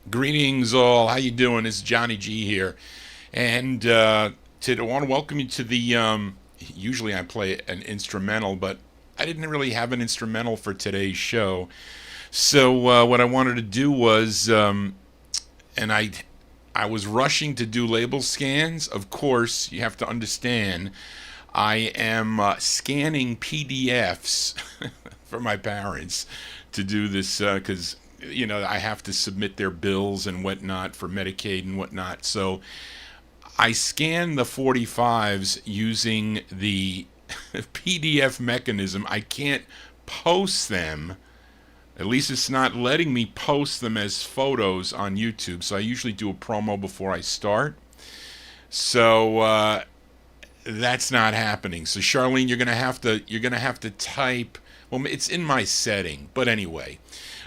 Greetings, all. How you doing? It's Johnny G here, and I want to welcome you to the. Usually, I play an instrumental, but I didn't really have an instrumental for today's show. So what I wanted to do was, and I was rushing to do label scans. Of course, you have to understand, I am scanning PDFs for my parents to do this because I have to submit their bills and whatnot for Medicaid and whatnot. So I scan the 45s using the PDF mechanism. I can't post them. At least it's not letting me post them as photos on YouTube. So I usually do a promo before I start. So that's not happening. So Charlene, you're gonna have to type. Well, it's in my setting, but anyway.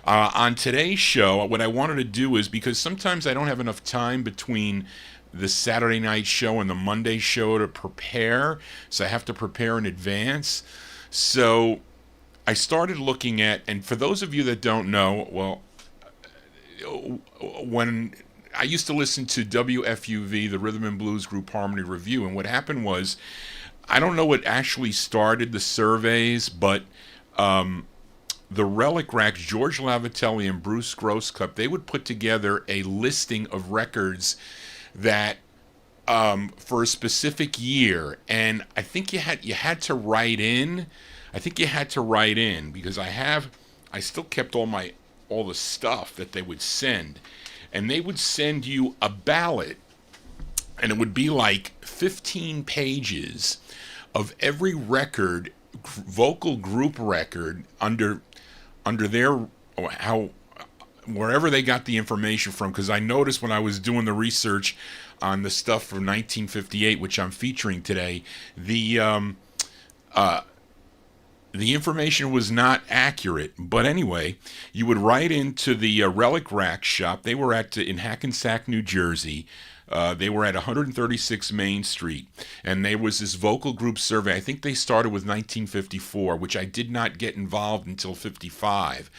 On today's show, what I wanted to do is because sometimes I don't have enough time between the Saturday night show and the Monday show to prepare, so I have to prepare in advance. So I started looking at, and for those of you that don't know, well, when I used to listen to WFUV, the Rhythm and Blues Group Harmony Review, and what happened was, I don't know what actually started the surveys, but the Relic Racks, George Lavatelli and Bruce Grosscup, they would put together a listing of records that for a specific year, and I think you had to write in. I think you had to write in because I still kept all the stuff that they would send, and they would send you a ballot, and it would be like 15 pages of every record, vocal group record under their how wherever they got the information from, because I noticed when I was doing the research on the stuff from 1958, which I'm featuring today, the information was not accurate. But anyway, you would write into the Relic Rack shop. They were in Hackensack, New Jersey. They were at 136 Main Street, and there was this vocal group survey. I think they started with 1954, which I did not get involved until 55.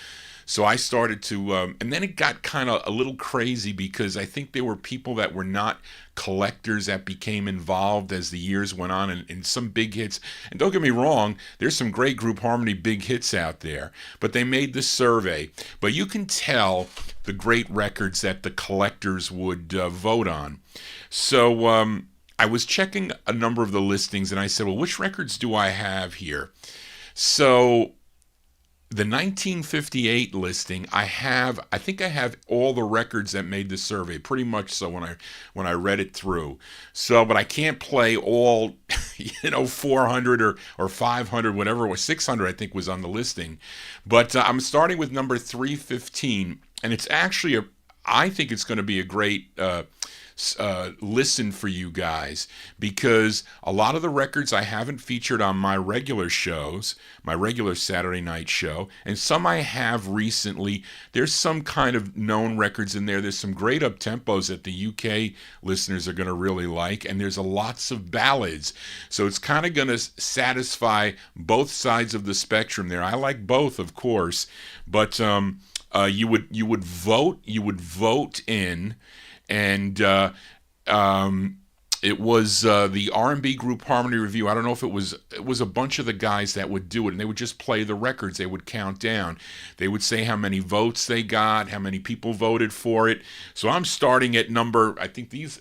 So I started to, and then it got kind of a little crazy because I think there were people that were not collectors that became involved as the years went on, and some big hits. And don't get me wrong, there's some great group harmony big hits out there, but they made this survey. But you can tell the great records that the collectors would vote on. So I was checking a number of the listings, and I said, well, which records do I have here? So the 1958 listing, I think I have all the records that made the survey, pretty much so when I read it through. So, but I can't play all 400 or 500, whatever it was. 600 I think was on the listing. But I'm starting with number 315, and it's actually I think it's going to be a great listen for you guys, because a lot of the records I haven't featured on my regular shows, my regular Saturday night show, and some I have recently. There's some kind of known records in there. There's some great up tempos that the UK listeners are going to really like, and there's lots of ballads. So it's kind of going to satisfy both sides of the spectrum there. I like both, of course, but you would vote in, and it was the R&B Group Harmony Review. I don't know if it was a bunch of the guys that would do it, and they would just play the records. They would count down. They would say how many votes they got, how many people voted for it. So I'm starting at number. I think these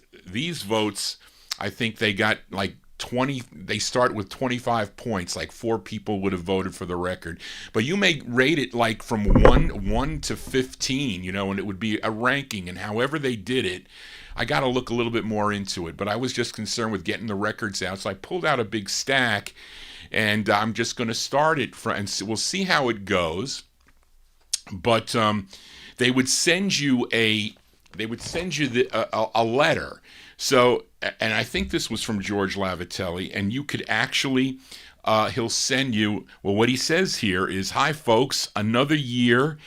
votes, I think they got like 20. They start with 25 points, like 4 people would have voted for the record. But you may rate it like from 1 to 15, and it would be a ranking, and however they did it, I got to look a little bit more into it. But I was just concerned with getting the records out, so I pulled out a big stack, and I'm just going to start it and we'll see how it goes. But they would send you a letter. So, and I think this was from George Lavatelli, and you could actually, he'll send you, well, what he says here is, hi folks, another year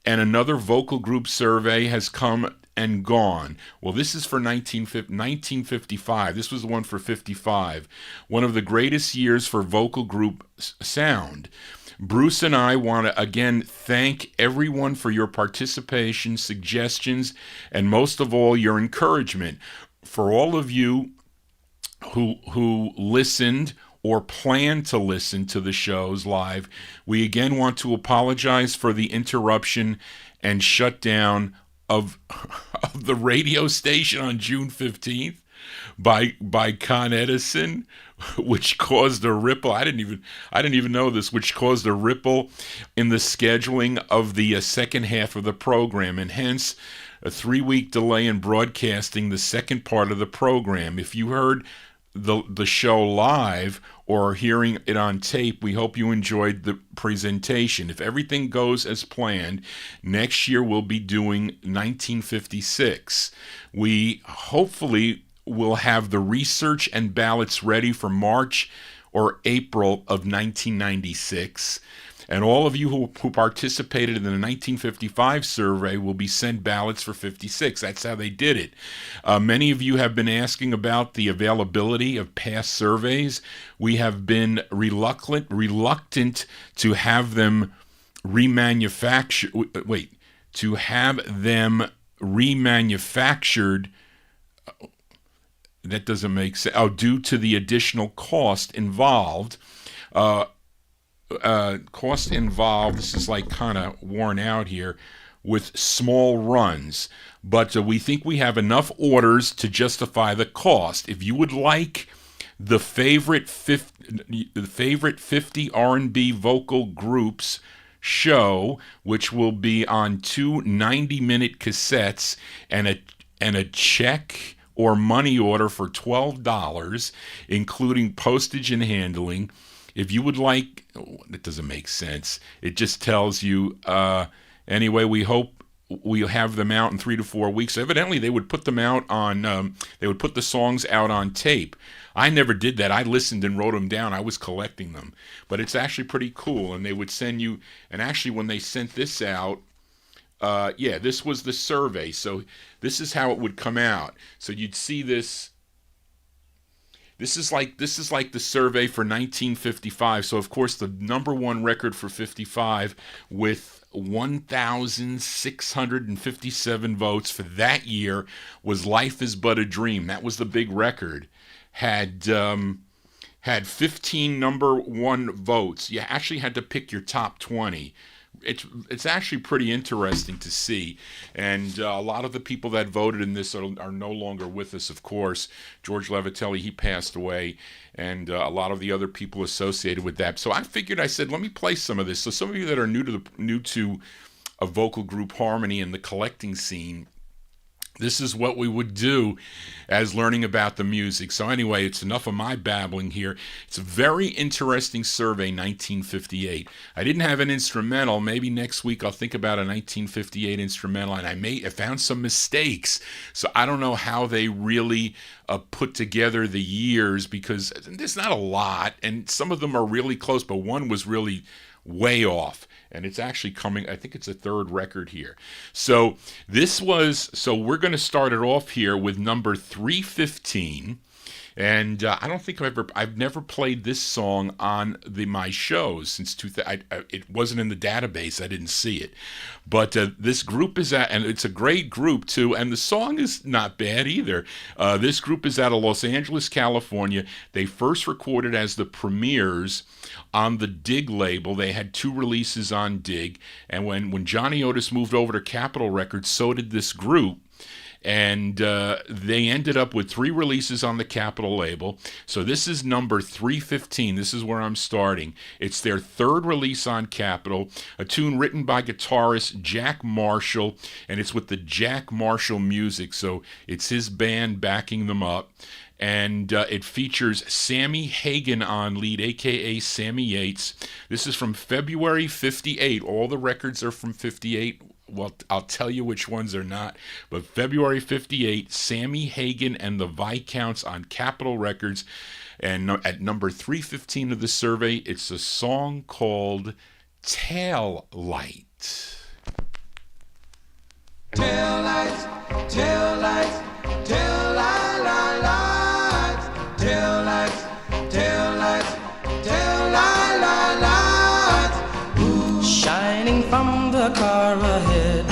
and another vocal group survey has come and gone. Well, this is for 1955. This was the one for 55. One of the greatest years for vocal group sound. Bruce and I want to again thank everyone for your participation, suggestions, and most of all, your encouragement. For all of you who listened or plan to listen to the shows live, we again want to apologize for the interruption and shutdown of, of the radio station on June 15th by Con Edison, which caused a ripple. I didn't even know this, which caused a ripple in the scheduling of the second half of the program, and hence a 3-week delay in broadcasting the second part of the program. If you heard the show live or hearing it on tape, we hope you enjoyed the presentation. If everything goes as planned, next year we'll be doing 1956. We hopefully will have the research and ballots ready for March or April of 1996. And all of you who participated in the 1955 survey will be sent ballots for 56. That's how they did it. Many of you have been asking about the availability of past surveys. We have been reluctant to have them remanufactured. To have them remanufactured. That doesn't make sense. Oh, due to the additional cost involved. This is like kind of worn out here with small runs, but we think we have enough orders to justify the cost. If you would like the favorite 50 R&B vocal groups show, which will be on 2 90-minute cassettes and a check or money order for $12, including postage and handling. If you would like, that doesn't make sense. It just tells you, anyway, we hope we'll have them out in 3 to 4 weeks. Evidently, they would put them out on, they would put the songs out on tape. I never did that. I listened and wrote them down. I was collecting them. But it's actually pretty cool. And they would send you, and actually when they sent this out, this was the survey. So this is how it would come out. So you'd see this. This is like the survey for 1955. So of course the number one record for 55 with 1,657 votes for that year was "Life Is But a Dream." That was the big record. Had 15 number one votes. You actually had to pick your top 20. It's actually pretty interesting to see, and a lot of the people that voted in this are no longer with us. Of course, George Levitelli, he passed away, and a lot of the other people associated with that. So I said, let me play some of this. So some of you that are new to a vocal group harmony and the collecting scene, this is what we would do as learning about the music. So anyway, it's enough of my babbling here. It's a very interesting survey, 1958. I didn't have an instrumental. Maybe next week I'll think about a 1958 instrumental, and I found some mistakes. So I don't know how they really put together the years, because there's not a lot, and some of them are really close, but one was really way off. And it's actually coming, I think it's a third record here. So we're going to start it off here with number 315. And I don't think I've never played this song on my shows since 2000. It wasn't in the database. I didn't see it. But this group is and it's a great group too. And the song is not bad either. This group is out of Los Angeles, California. They first recorded as the Premiers on the Dig label. They had 2 releases on Dig. And when Johnny Otis moved over to Capitol Records, so did this group. And they ended up with 3 releases on the Capitol label. So this is number 315. This is where I'm starting. It's their 3rd release on Capitol, a tune written by guitarist Jack Marshall, and it's with the Jack Marshall music. So it's his band backing them up. And it features Sammy Hagan on lead, a.k.a. Sammy Yates. This is from February 58. All the records are from 58. Well, I'll tell you which ones are not. But February 58, Sammy Hagan and the Viscounts on Capitol Records. And at number 315 of the survey, it's a song called Tail Light. Tail lights, tail lights, tail light, light, lights. Tail lights, tail lights, tail light, light, lights. far ahead.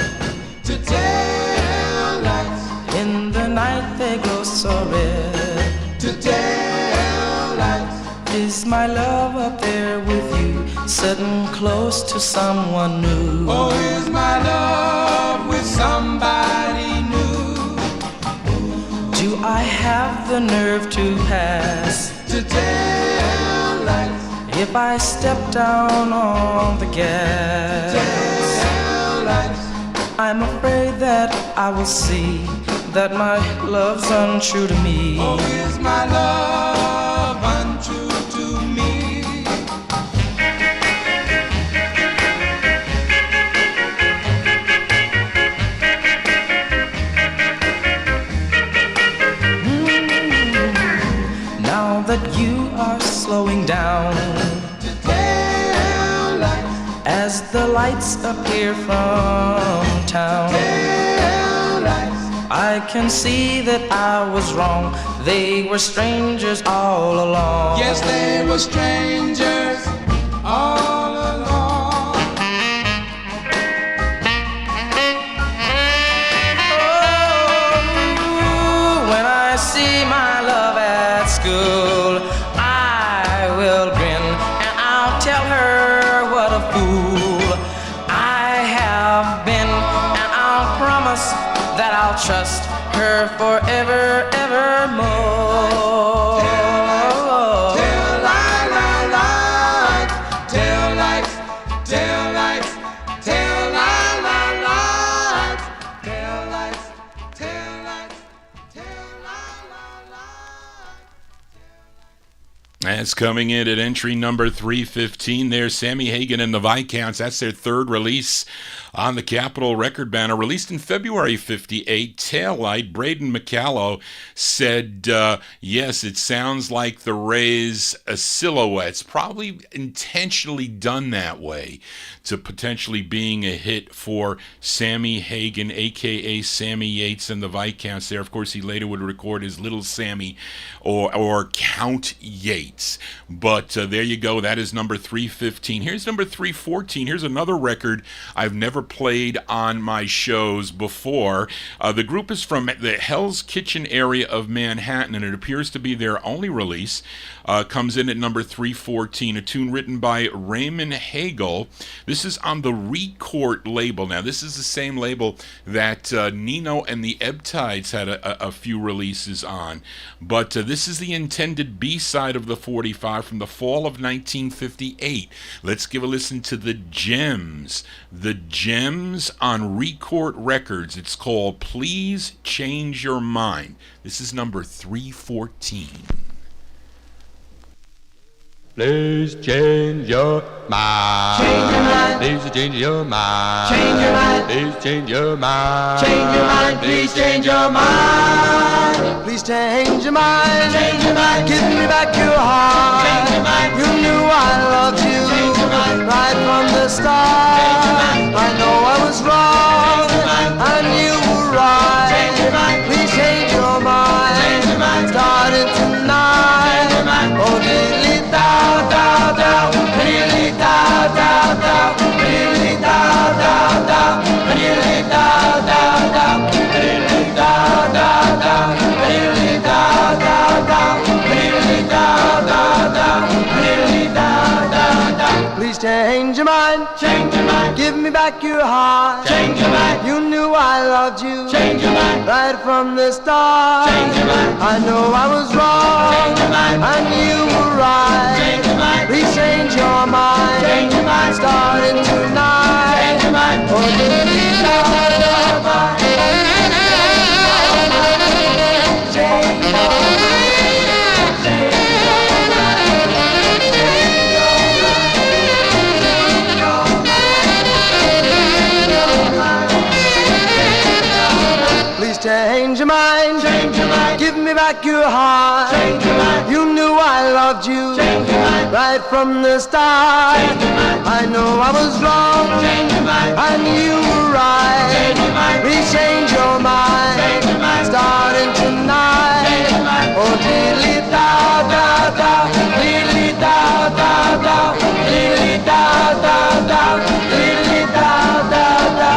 to tell lights, In the night they glow so red. to tell lights. Is my love up there with you, sitting close to someone new? Oh, is my love with somebody new? Do I have the nerve to pass? To tell lights, If I step down on the gas, tell lights. I'm afraid that I will see that my love's untrue to me. Oh, is my love untrue to me? Now that you are slowing down, To tell lights, as the lights appear from town, tell lights. I can see that I was wrong. They were strangers all along. Yes, they were strangers all along. Oh, when I see my love at school, I will grin and I'll tell her what a fool I have been, and I'll promise that I'll trust her forever, evermore. Tell lights, tell lights, tell lights, tell lights, tell lights, tell lights, tell lights. That's coming in at entry number 315 there. Sammy Hagar and the Viscounts. That's their third release on the Capitol record banner. Released in February 58. Taillight. Braden McCallow said, yes, it sounds like the Rays' silhouettes. Probably intentionally done that way to potentially being a hit for Sammy Hagar, a.k.a. Sammy Yates and the Viscounts there. Of course, he later would record as Little Sammy or Count Yates. But there you go. That is number 315. Here's number 314. Here's another record I've never played on my shows before. The group is from the Hell's Kitchen area of Manhattan, and it appears to be their only release. Comes in at number 314, a tune written by Raymond Hagel. This is on the Record label. Now, this is the same label that Nino and the Ebb-Tides had a few releases on. But this is the intended B-side of the 45 from the fall of 1958. Let's give a listen to the Gems. The Gems on Record Records. It's called Please Change Your Mind. This is number 314. Please change your mind. Change your mind. Please change your mind. Change your mind. Please change your mind. Change your mind, please change your mind. Please change your mind. Change your mind. Give me back your heart. Change your mind. You knew I loved you Change your mind. right from the start. Change your mind. I know I was wrong. Change your mind. And you were right. Change your mind. Please change your mind. Change your mind. Starting tonight. Change your mind. Oh, diddly dow, dow, dow. Diddly dow, dow, dow. Diddly dow, dow, dow. Diddly dow, dow, dow. Diddly dow, dow, dow. Diddly dow, dow, dow. Diddly dow, dow, dow. Diddly dow, dow, dow. Please change your mind. Change your mind. Give me back your heart. Change your mind. You knew I loved you Change your mind. right from the start. Change your mind. I know I was wrong. Change your mind. And you were right. Change your mind. Please change your mind. Change your mind. Starting tonight. Change your mind. Oh, diddly dow, dow, dow. Change your mind. Please change your mind. Change your mind. Give me back your heart. Change your mind. You knew I loved you Change your mind. right from the start. Change your mind. I know I was wrong. Change your mind. And you were right. Change your mind. Please change your mind. Change your mind. Starting tonight. Change your mind. Oh, diddly dow, dow, dow. Diddly dow, dow, dow. Diddly dow, dow, dow. Diddly dow, dow, dow.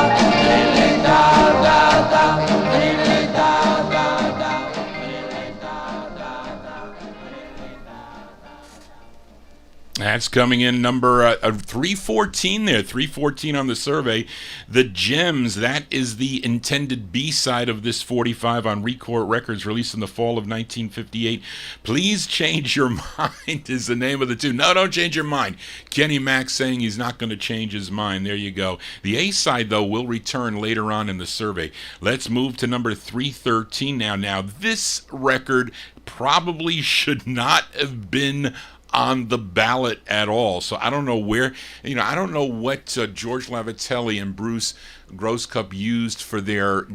That's coming in number 314 there, 314 on the survey. The Gems, that is the intended B-side of this 45 on Record Records, released in the fall of 1958. Please Change Your Mind is the name of the tune. No, don't change your mind. Kenny Mack saying he's not going to change his mind. There you go. The A-side, though, will return later on in the survey. Let's move to number 313 now. Now, this record probably should not have been on the ballot at all. So I don't know where, I don't know what George Lavatelli and Bruce Grosscup used for their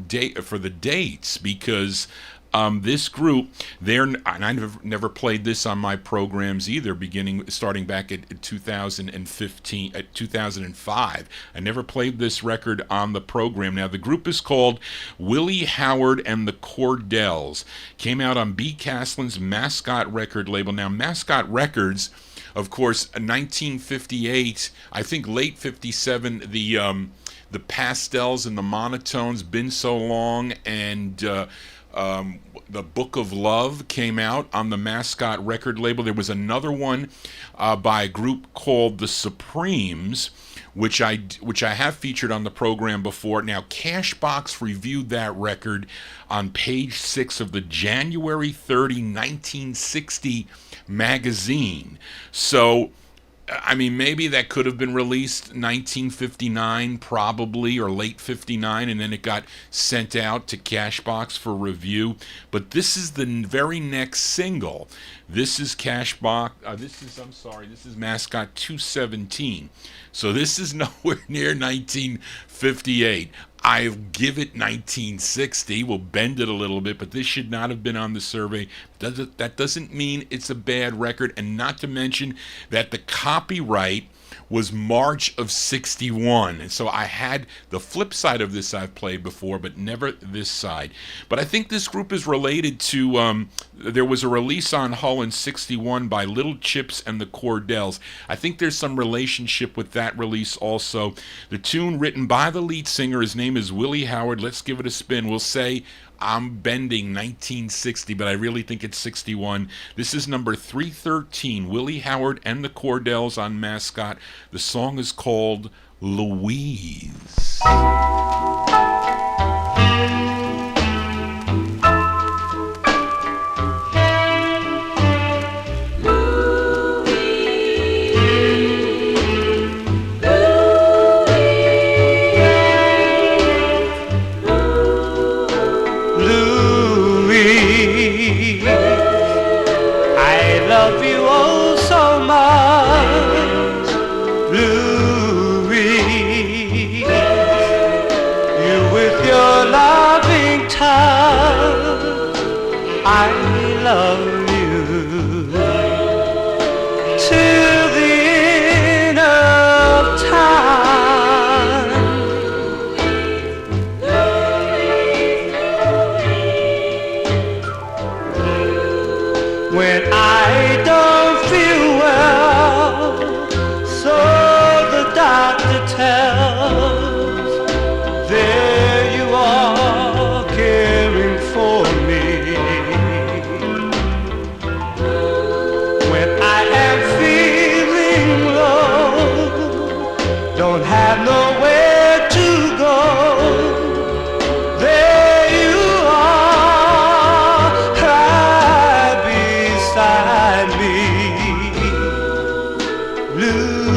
for the dates, because this group, and I never played this on my programs either, starting back at 2005. I never played this record on the program. Now, the group is called Willie Howard and the Cordells. Came out on B. Castlin's Mascot record label. Now, Mascot Records, of course, 1958, I think late 57, the pastels and the monotones, Been So Long, and the Book of Love came out on the Mascot record label. There was another one by a group called the Supremes, which I have featured on the program before. Now, Cashbox reviewed that record on page 6 of the January 30, 1960 magazine. So, I mean, maybe that could have been released 1959, probably, or late 59, and then it got sent out to Cashbox for review. But this is the very next single. This is Cashbox. This is Mascot 217. So this is nowhere near 1958. I'll give it 1960. We'll bend it a little bit, but this should not have been on the survey. That doesn't mean it's a bad record, and not to mention that the copyright was March of 61. And so I had the flip side of this I've played before, but never this side. But I think this group is related to, there was a release on Hull in 61 by Little Chips and the Cordells. I think there's some relationship with that release also. The tune written by the lead singer, his name is Willie Howard. Let's give it a spin. We'll say I'm bending 1960, but I really think it's 61. This is number 313, Willie Howard and the Cordells on Mascot. The song is called Louise. I love you till the end of time. When I don't feel well, so the doctor tells, there you are caring for me. Have nowhere to go. There you are, right beside me, Louise.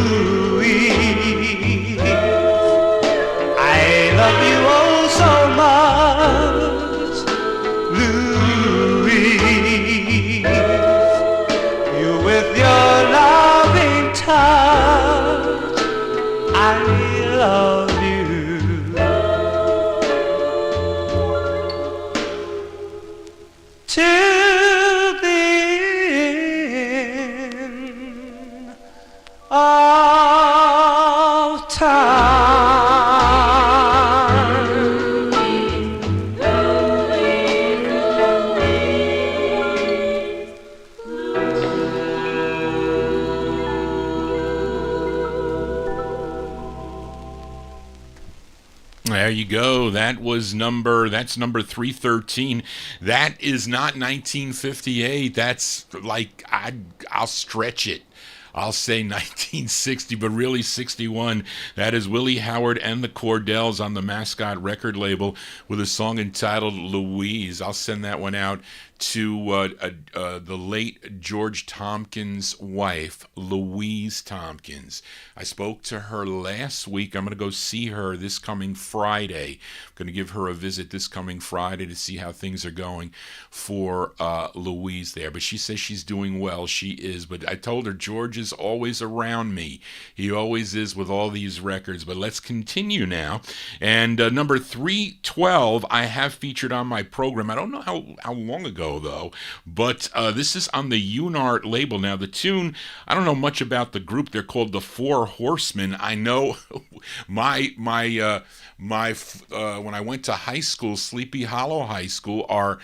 I love you oh so much, Louise. You with your loving touch, I love you till the end of time. There you go. That's number 313. That is not 1958. That's like, I'll stretch it. I'll say 1960, but really 61. That is Willie Howard and the Cordells on the Mascot record label with a song entitled Louise. I'll send that one out to the late George Tompkins' wife, Louise Tompkins. I spoke to her last week. I'm going to go see her this coming Friday. I'm going to give her a visit this coming Friday to see how things are going for Louise there. But she says she's doing well. She is. But I told her George is always around me. He always is with all these records. But let's continue now. And number 312, I have featured on my program. I don't know how long ago, though, but this is on the Unart label. Now, the tune, I don't know much about the group. They're called the Four Horsemen. I know my when I went to high school, Sleepy Hollow High School, our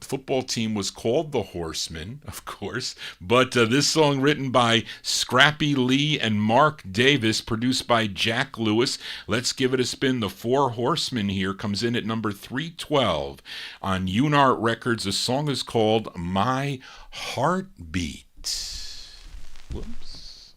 football team was called the Horsemen, of course. But this song, written by Scrappy Lee and Mark Davis, produced by Jack Lewis. Let's give it a spin. The Four Horsemen here comes in at number 312 on Unart Records. The song is called My Heartbeat. Whoops.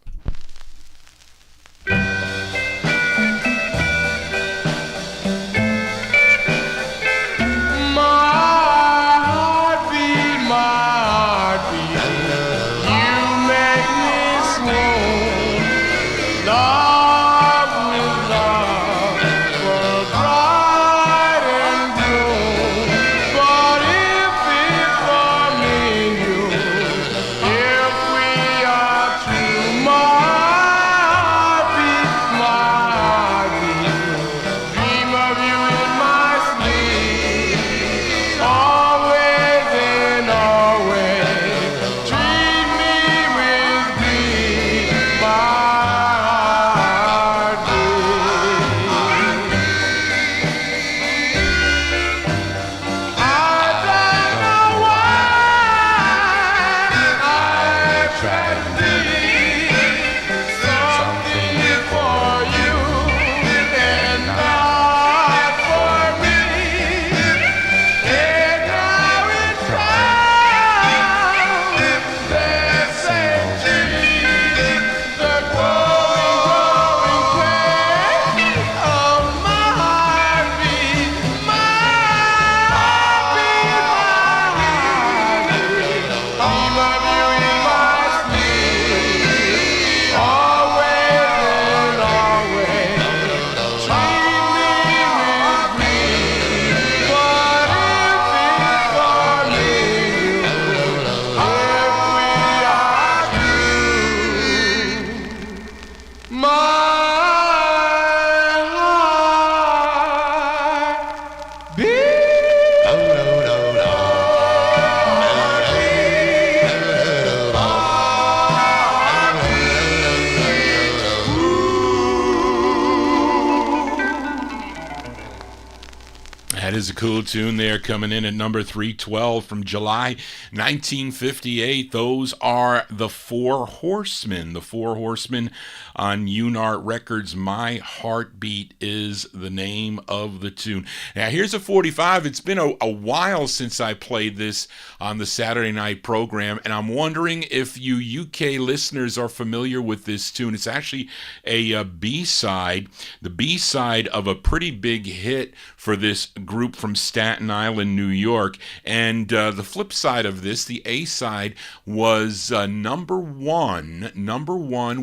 That is a cool tune there, coming in at number 312 from July 1958. Those are the Four Horsemen. The Four Horsemen on Unart Records. My Heartbeat is the name of the tune. Now, here's a 45. It's been a while since I played this on the Saturday night program, and I'm wondering if you UK listeners are familiar with this tune. It's actually a B-side, the B-side of a pretty big hit for this group from Staten Island, New York. And the flip side of this, the A-side, was number one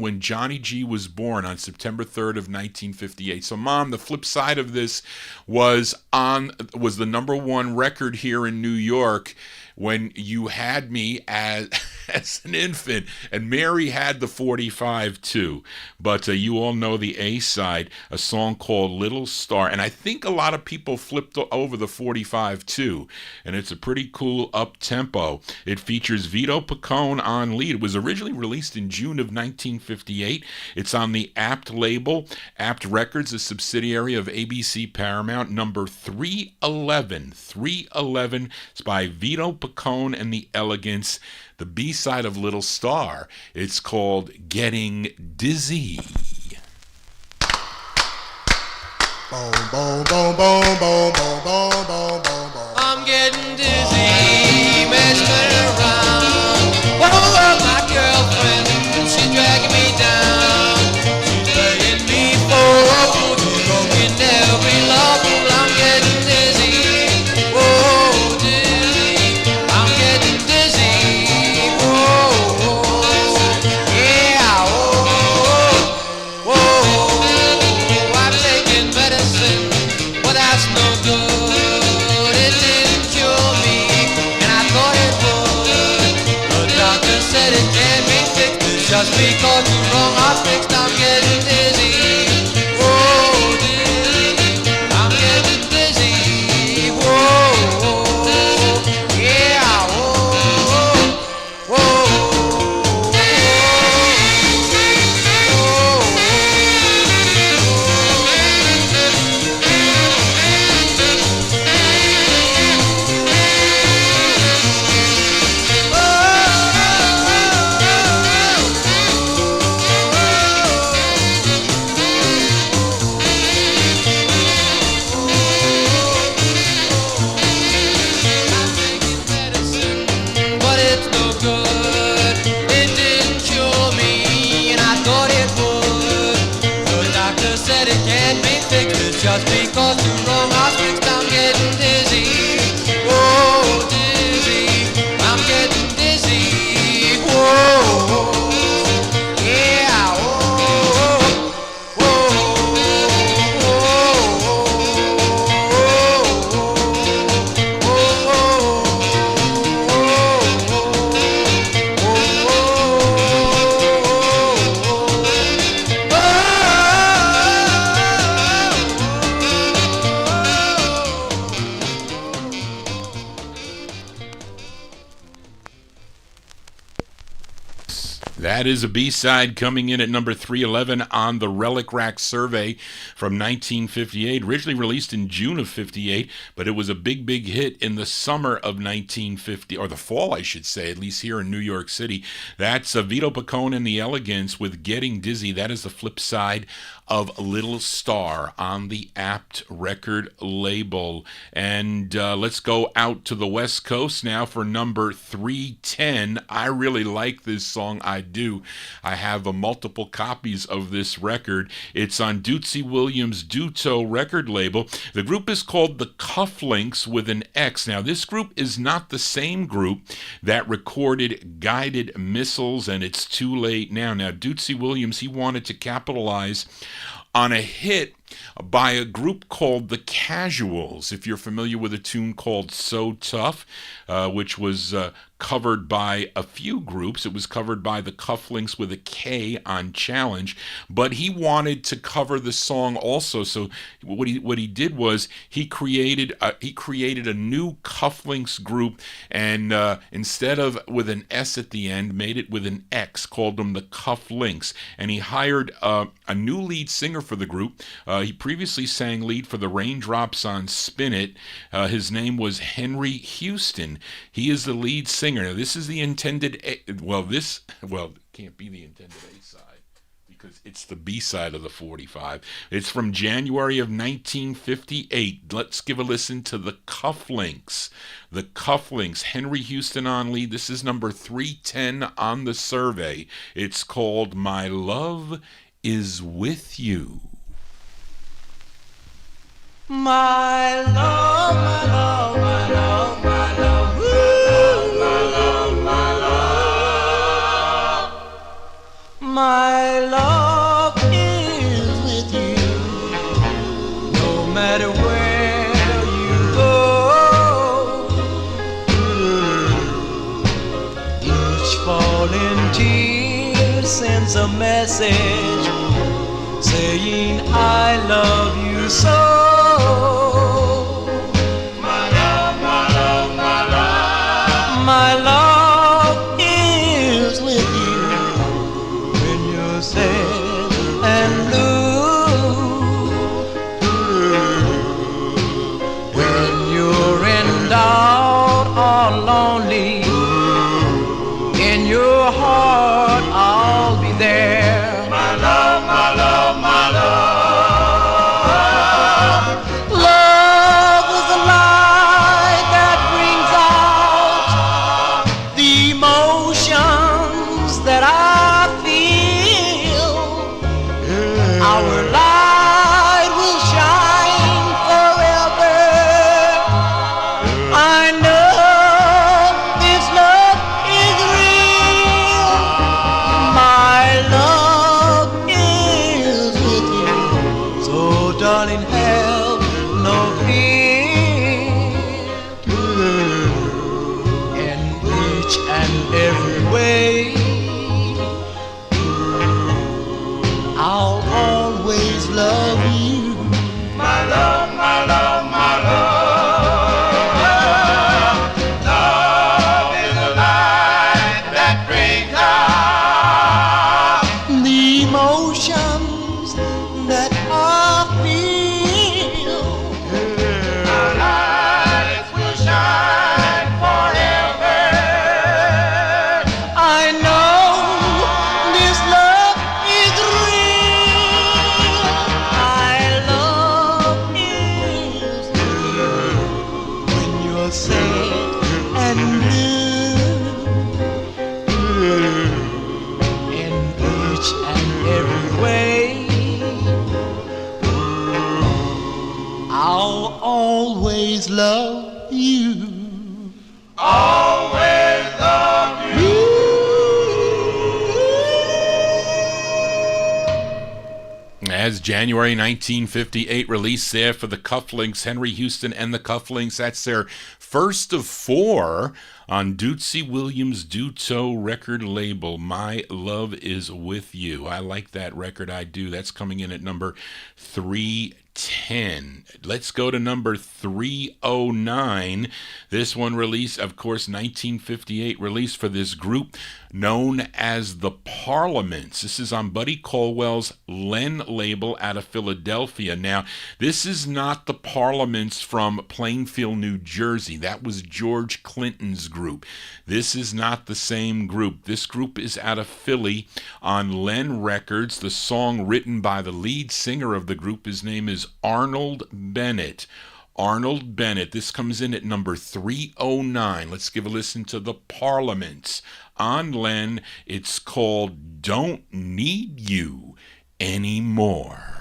when Johnny G was born on September 3rd of 1958. So, Mom, the flip side of this was the number one record here in New York when you had me as an infant, and Mary had the 45 too. But you all know the A-side, a song called Little Star, and I think a lot of people flipped over the 45 too, and it's a pretty cool up-tempo. It features Vito Picone on lead. It was originally released in June of 1958. It's on the Apt label, Apt Records, a subsidiary of ABC Paramount, number 311. 311. It's by Vito Picone and the Elegants. The B-side of Little Star, it's called Getting Dizzy. Boom, boom, boom, boom, boom, boom, boom, boom, boom, boom. I'm getting dizzy, messing around. Whoa, my girlfriend just because two wrong hearts mixed. I'm getting dizzy. Whoa, dizzy. I'm getting dizzy. Whoa, yeah, whoa, whoa. But it's no good. It didn't cure me, and I thought it would. The doctor said it can't be fixed. It's just because two wrong hearts mixed. I'm getting dizzy. Whoa, dizzy. I'm getting dizzy. Whoa, yeah. Whoa, That is a B-side coming in at number 311 on the Relic Rack survey from 1958. Originally released in June of 58, but it was a big hit in the summer of 1950, or the fall, I should say, at least here in New York City. That's Vito Pacone and the Elegants with Getting Dizzy. That is the flip side of Little Star on the Apt record label. And let's go out to the West Coast now for number 310. I really like this song. I do. I have multiple copies of this record. It's on Dootsy Williams' Duto record label. The group is called the Cufflinks with an X. Now, this group is not the same group that recorded Guided Missiles and It's Too Late Now. Now, Dootsy Williams, he wanted to capitalize on a hit by a group called the Casuals. If you're familiar with a tune called So Tough, which was covered by a few groups. It was covered by the Cufflinks with a K on Challenge, but he wanted to cover the song also. So what he did was he created a new Cufflinks group, and instead of with an S at the end, made it with an X, called them the Cufflinks. And he hired a new lead singer for the group. He previously sang lead for the Raindrops on Spin It. His name was Henry Houston. He is the lead singer. Now, this is the intended it can't be the intended A-side because it's the B-side of the 45. It's from January of 1958. Let's give a listen to the Cufflinks. The Cufflinks, Henry Houston on lead. This is number 310 on the survey. It's called My Love Is With You. My love, my love, my love, my love, woo, my love, my love. My love is with you, no matter where you go. Each falling tear sends a message saying I love you so. My love, my love, my love. My love is with you when you're sad and blue. When you're in doubt or lonely, in your heart I'll be there. My love, my love, my love. I'll always love you. Always love you. As January 1958 release there for the Cufflinks, Henry Houston and the Cufflinks. That's their first of 4 on Dootsy Williams' Duto record label. My Love Is With You. I like that record, I do. That's coming in at number 310. Let's go to number 309. This one released, of course, 1958 release for this group known as the Parliaments. This is on Buddy Colwell's Len label out of Philadelphia. Now, this is not the Parliaments from Plainfield, New Jersey. That was George Clinton's group. This is not the same group. This group is out of Philly on Len Records. The song written by the lead singer of the group, his name is Arnold Bennett. Arnold Bennett. This comes in at number 309. Let's give a listen to the Parliaments. On Len, it's called Don't Need You Anymore.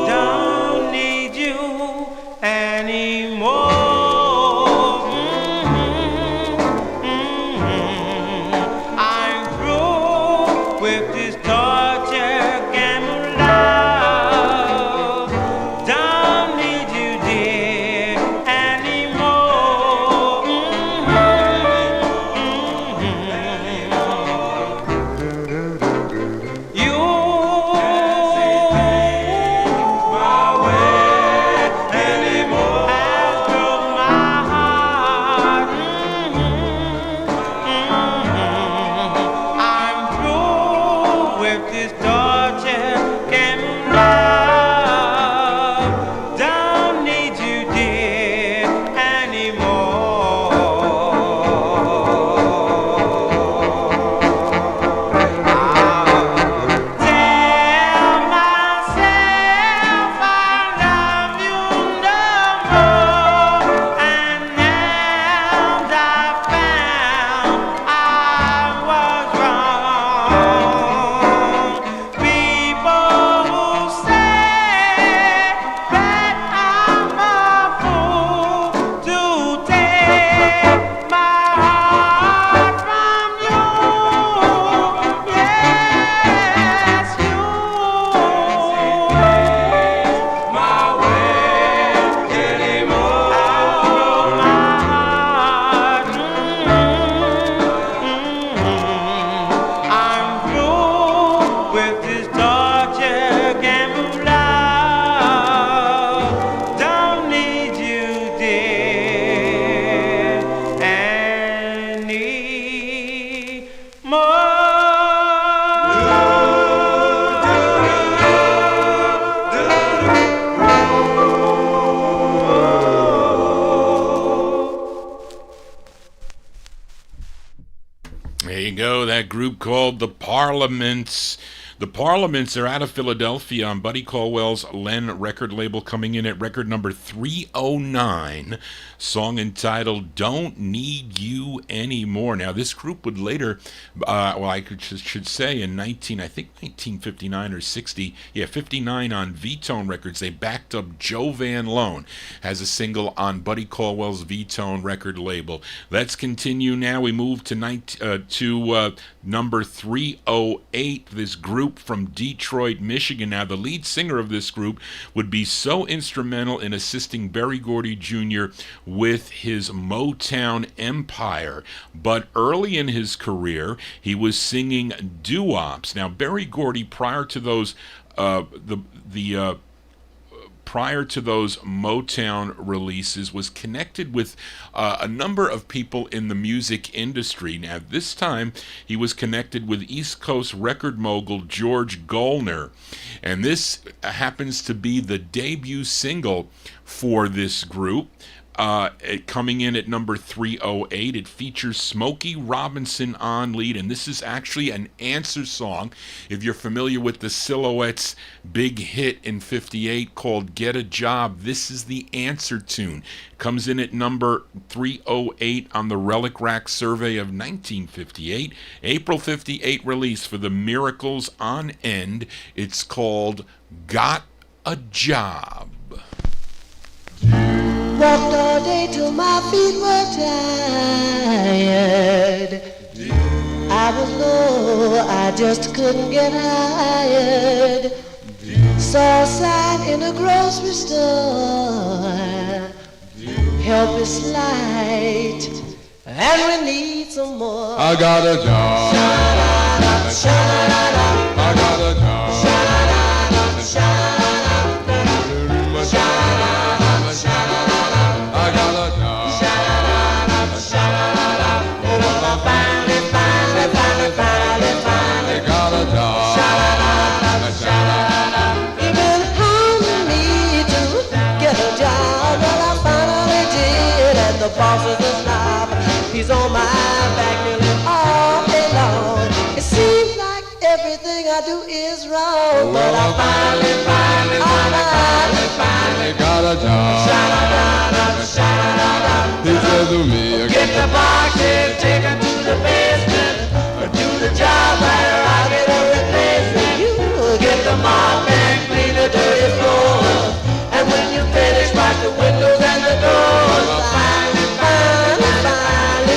Don't need you anymore. I'm through with this torture game of love. Don't need you, dear, anymore. You has broke my heart. I'm through with this torture game of love. Don't need you, dear, anymore. Tell myself I love you no more, and now I found I was wrong. People who say that I'm a fool to take my heart from you. Yes, you. My way anymore. My heart. I'm through with this torture game of love. Don't need you, dear, There you go, that group called the Parliaments. The Parliaments are out of Philadelphia on Buddy Colwell's Len record label, coming in at record number 309, song entitled Don't Need You Anymore. Now, this group would later, should say in 1959 or 60, 59 on V-Tone Records, they backed up Joe Van Loan as a single on Buddy Colwell's V-Tone record label. Let's continue now. We move to number 308, this group from Detroit, Michigan. Now, the lead singer of this group would be so instrumental in assisting Berry Gordy Jr. with his Motown empire. But early in his career, he was singing doo-wops. Now, Berry Gordy, prior to those Motown releases, was connected with a number of people in the music industry. Now, this time, he was connected with East Coast record mogul George Gollner. And this happens to be the debut single for this group. Coming in at number 308, it features Smokey Robinson on lead, and this is actually an answer song. If you're familiar with the Silhouettes' big hit in '58 called Get a Job, this is the answer tune. Comes in at number 308 on the Relic Rack survey of 1958. April '58 release for the Miracles on End. It's called Got a Job. Walked all day till my feet were tired. I was low, I just couldn't get hired. Saw a sign in a grocery store. Help is slight, and we need some more. I got a job. Sha-la-la, sha-la-la, I got a job. sha-la-la, sha-la-la, sha-la-la, sha-la-la. I got a job. Finally, I got a job. you've been hounding me to get a job, but I finally did, and the boss is a snob. He's on my back nearly all day long. It seems like everything I do is wrong, but I finally got a job. He said to me, get the boxes, take them to the basement, do the job right or I'll get a replacement. You get the mop and clean the dirty floors, and when you finish, wipe the windows and the doors.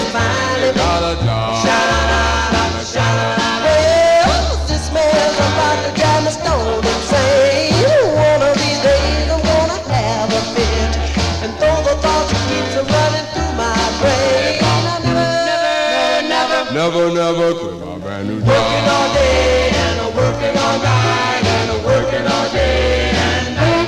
Finally, got a job. well, this man's about to drive me stone insane. One of these days I'm gonna have a fit, and though the thought keeps running through my brain, I Never quit my brand new working job. all day and I'm working all night and I'm working all day and night.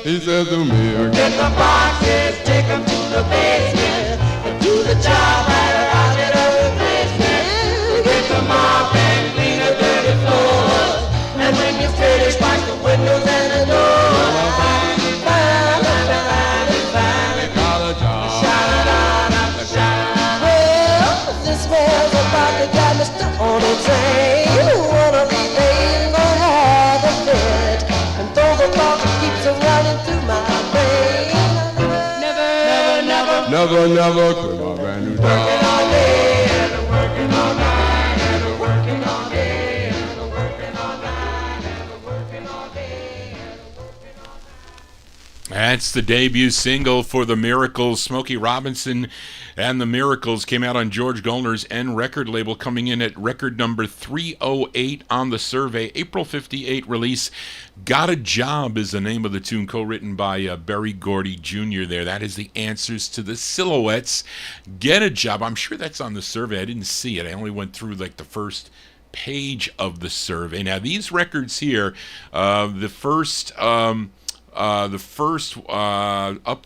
He said to me, Get the boxes, take them to the basement, and do the job right or I'll get a replacement. Get the mop and clean the dirty floors, and when you finish, wash the windows and the doors. Finally, got a job. well, this man's about to drive me on a train. One of these days I'm gonna have a fit, and though the thought keeps running through my brain, Never quit my brand new job. working all day and I'm working all night and I'm working all day and I'm working all night and I'm working all day. That's the debut single for the Miracles. Smokey Robinson and the Miracles came out on George Goldner's N record label, coming in at record number 308 on the survey. April '58 release. Got a Job is the name of the tune, co-written by Berry Gordy Jr. there. That is the answers to the Silhouettes' Get a Job. I'm sure that's on the survey. I didn't see it. I only went through like the first page of the survey. Now these records here, the first up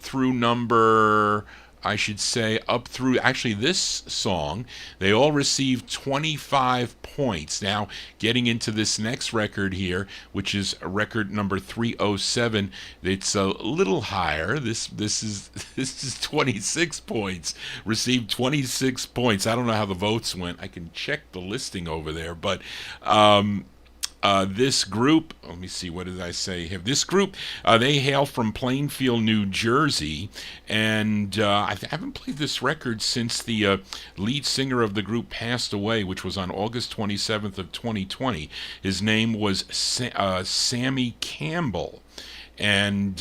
through number, I should say, up through actually this song, they all received 25 points. Now, getting into this next record here, which is record number 307, it's a little higher. This is 26 points. Received 26 points. I don't know how the votes went. I can check the listing over there, but this group, let me see, what did I say here? This group, they hail from Plainfield, New Jersey, and I haven't played this record since the lead singer of the group passed away, which was on August 27th of 2020. His name was Sammy Campbell, and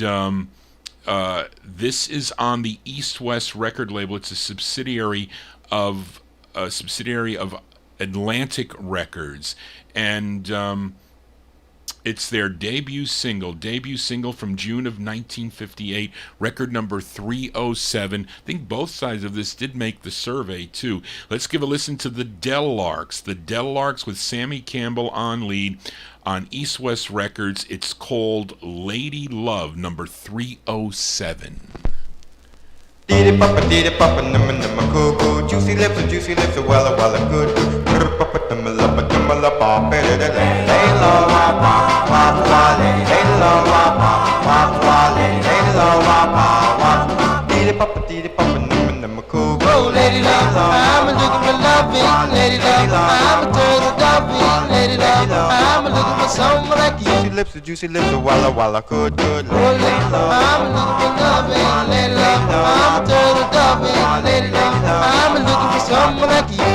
this is on the East West record label. It's a subsidiary of Atlantic Records, and it's their debut single from June of 1958, record number 307. I think both sides of this did make the survey too. Let's give a listen to the Dellarks. The Dellarks with Sammy Campbell on lead on East West Records. It's called Lady Love, number 307. Dee papa, numma cuckoo. Juicy lips, well, good. Papa, dumma pop, lay low, wop, wop, lay low, wop, wop, lay low, wop, wop. Dee papa, numma cuckoo. Oh, lady love, I'm looking for loving. Lady love, I'm a turtle dovey. Lady love, I'm looking for someone like you. Juicy lips, well, good. Oh, lady love, I'm looking for loving. Lady love, I'm a turtle dovey. Lady love, I'm looking for someone like you.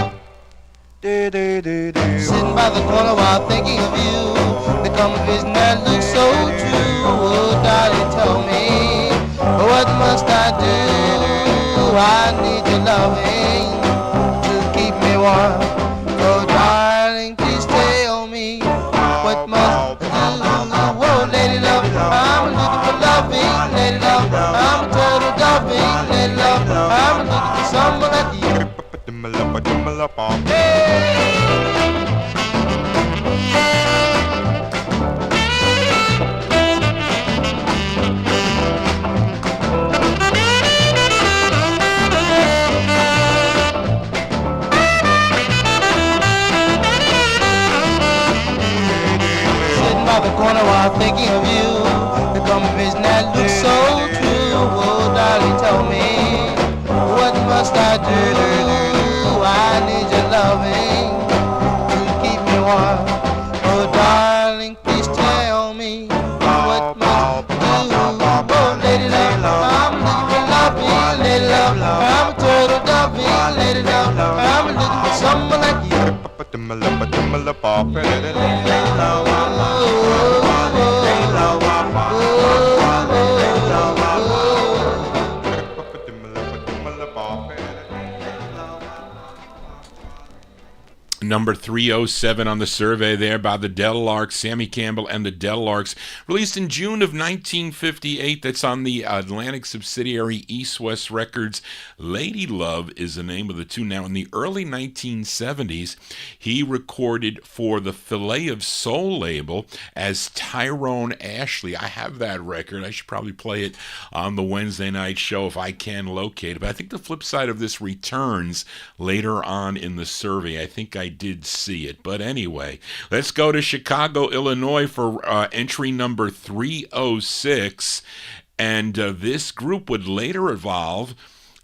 Sitting by the corner while thinking of you, there come a vision that looks so true. Oh, darling, tell me, what must I do? I need your loving to keep me warm. Oh, darling, please tell me, what must I do? Oh, lady love, I'm looking for loving. Lady love, I'm a turtle dovey. Lady love, I'm looking for someone like you. By the corner while thinking of you, there come a vision that looks so true. Oh, darling, tell me, what must I do? I need your loving to keep me warm. Oh, darling, please tell me, what must I do? Oh, lady love, I'm looking for loving. Lady love, I'm a turtle dovey. Lady love, I'm looking for someone like you. Number 307 on the survey there by the Dellarks, Sammy Campbell and the Dellarks, released in June of 1958. That's on the Atlantic subsidiary East West Records. Lady Love is the name of the tune. Now, in the early 1970s, he recorded for the Filet of Soul label as Tyrone Ashley. I have that record. I should probably play it on the Wednesday night show if I can locate it. But I think the flip side of this returns later on in the survey. I think I did see it. But anyway, let's go to Chicago, Illinois for entry number 306. And this group would later evolve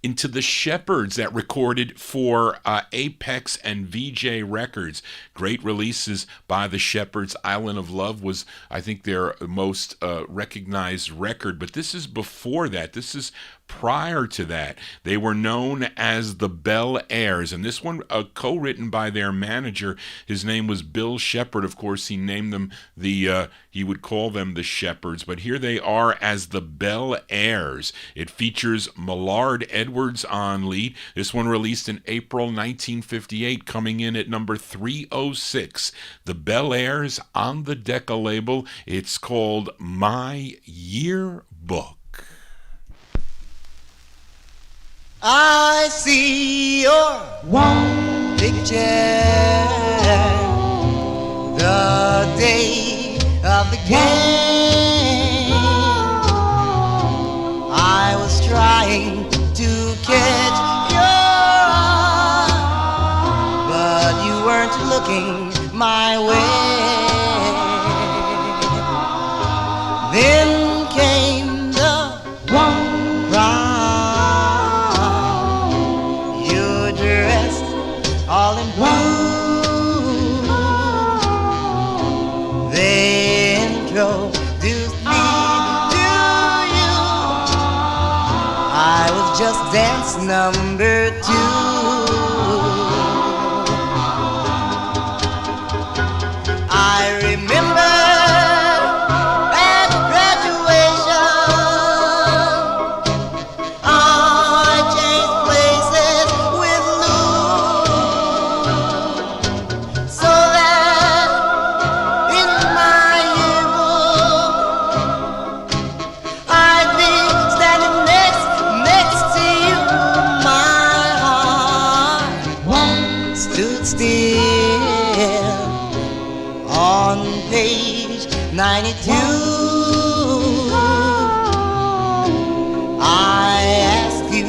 into the Shepherds that recorded for Apex and VJ Records. Great releases by the Shepherds. Island of Love was, I think, their most recognized record. But this is before that. This is prior to that. They were known as the Bel Airs, and this one co-written by their manager. His name was Bill Shepard. Of course, he named them he would call them the Shepherds, but here they are as the Bel Airs. It features Millard Edwards on lead. This one released in April 1958, coming in at number 306. The Bel Airs on the Decca label. It's called My Yearbook. I see your picture the day of the game. I was trying to catch your eye, but you weren't looking my way. Then came the rhyme. All in blue, they introduced me to you. I was just dance number 2. I remember at graduation, I changed places with Lou, so that in my yearbook I'd be standing next to you. My heart stood still on page 92. I asked you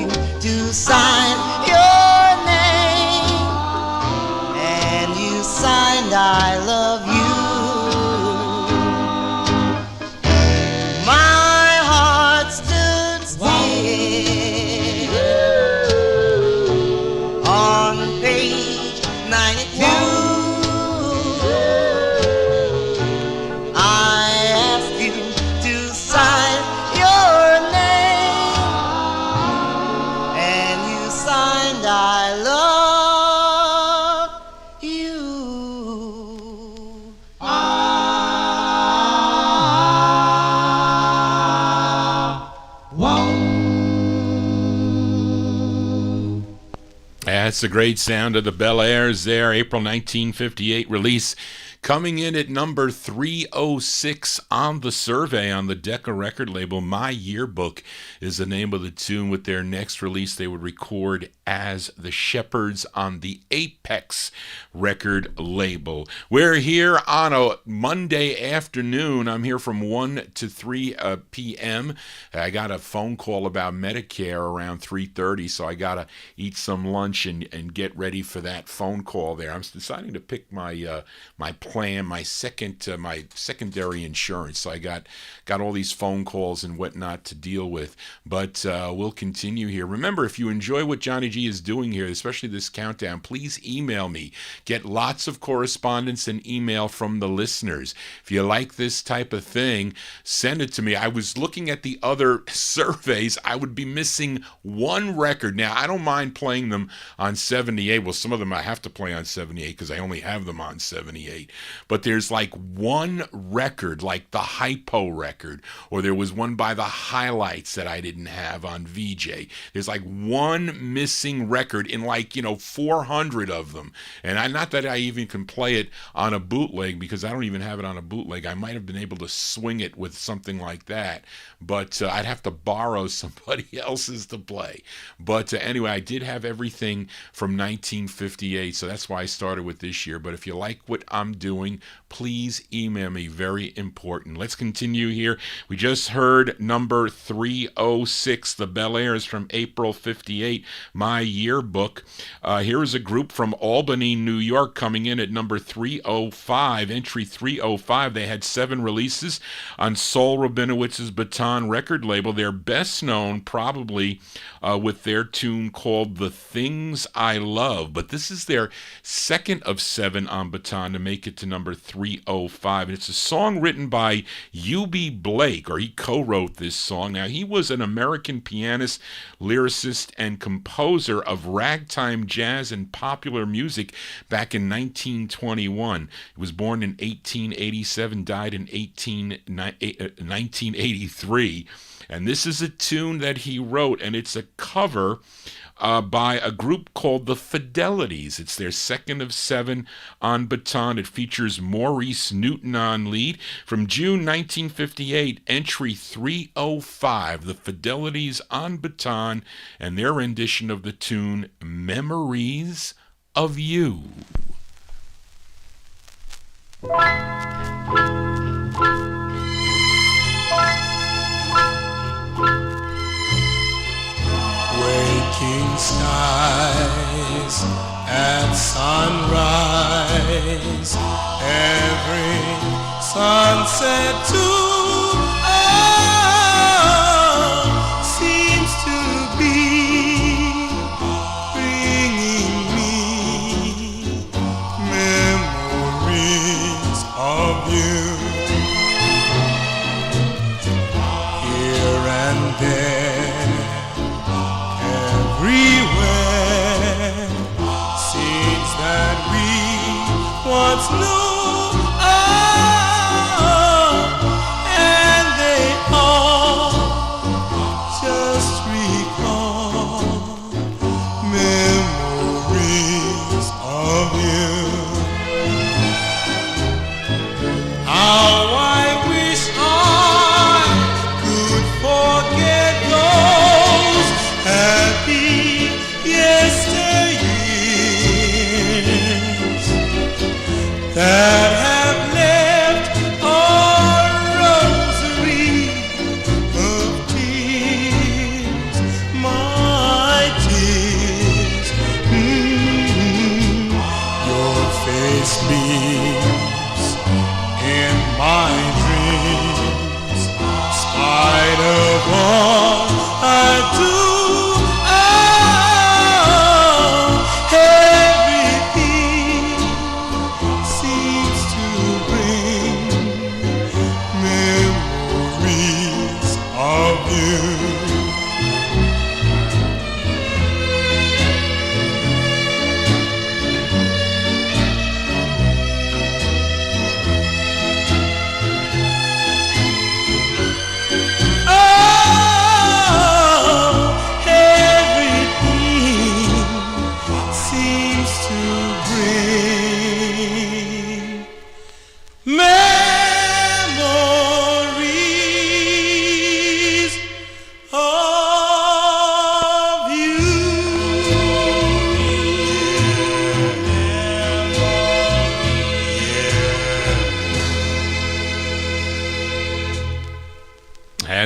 That's the great sound of the Bel Airs there, April 1958 release. Coming in at number 306 on the survey on the Decca record label, My Yearbook is the name of the tune. With their next release, they would record as the Shepherds on the Apex record label. We're here on a Monday afternoon. I'm here from 1 to 3 p.m. I got a phone call about Medicare around 3:30, so I got to eat some lunch and get ready for that phone call there. I'm deciding to pick my my plan, my secondary insurance. So I got all these phone calls and whatnot to deal with. But we'll continue here. Remember, if you enjoy what Johnny G is doing here, especially this countdown, please email me. Get lots of correspondence and email from the listeners. If you like this type of thing, send it to me. I was looking at the other surveys. I would be missing one record. Now, I don't mind playing them on 78. Well, some of them I have to play on 78 because I only have them on 78. But there's like one record, like the Hypo record, or there was one by the Highlights that I didn't have on VJ. There's like one missing record in 400 of them. And not that I even can play it on a bootleg, because I don't even have it on a bootleg. I might have been able to swing it with something like that, but I'd have to borrow somebody else's to play. But anyway, I did have everything from 1958, so that's why I started with this year. But if you like what I'm doing, please email me. Very important. Let's continue here. We just heard number 306, the Bel Airs from April 58, My Yearbook. Here is a group from Albany, New York, coming in at number 305, entry 305. They had 7 releases on Saul Rabinowitz's Baton record label. They're best known probably with their tune called The Things I Love, but this is their second of 7 on Baton to make it to number 305. And it's a song written by U.B. Blake, or he co-wrote this song. Now, he was an American pianist, lyricist, and composer of ragtime, jazz, and popular music back in 1921. He was born in 1887, died in 1983. And this is a tune that he wrote, and it's a cover by a group called the Fidelities. It's their second of 7 on Baton. It features Maurice Newton on lead. From June 1958, entry 305, the Fidelities on Baton, and their rendition of the tune Memories of You. Waking skies at sunrise, every sunset too seems to be bringing me memories of you. Here and there, everywhere, seems that we once knew, and they all just recall memories of you. How I wish I could forget those happy yesteryears that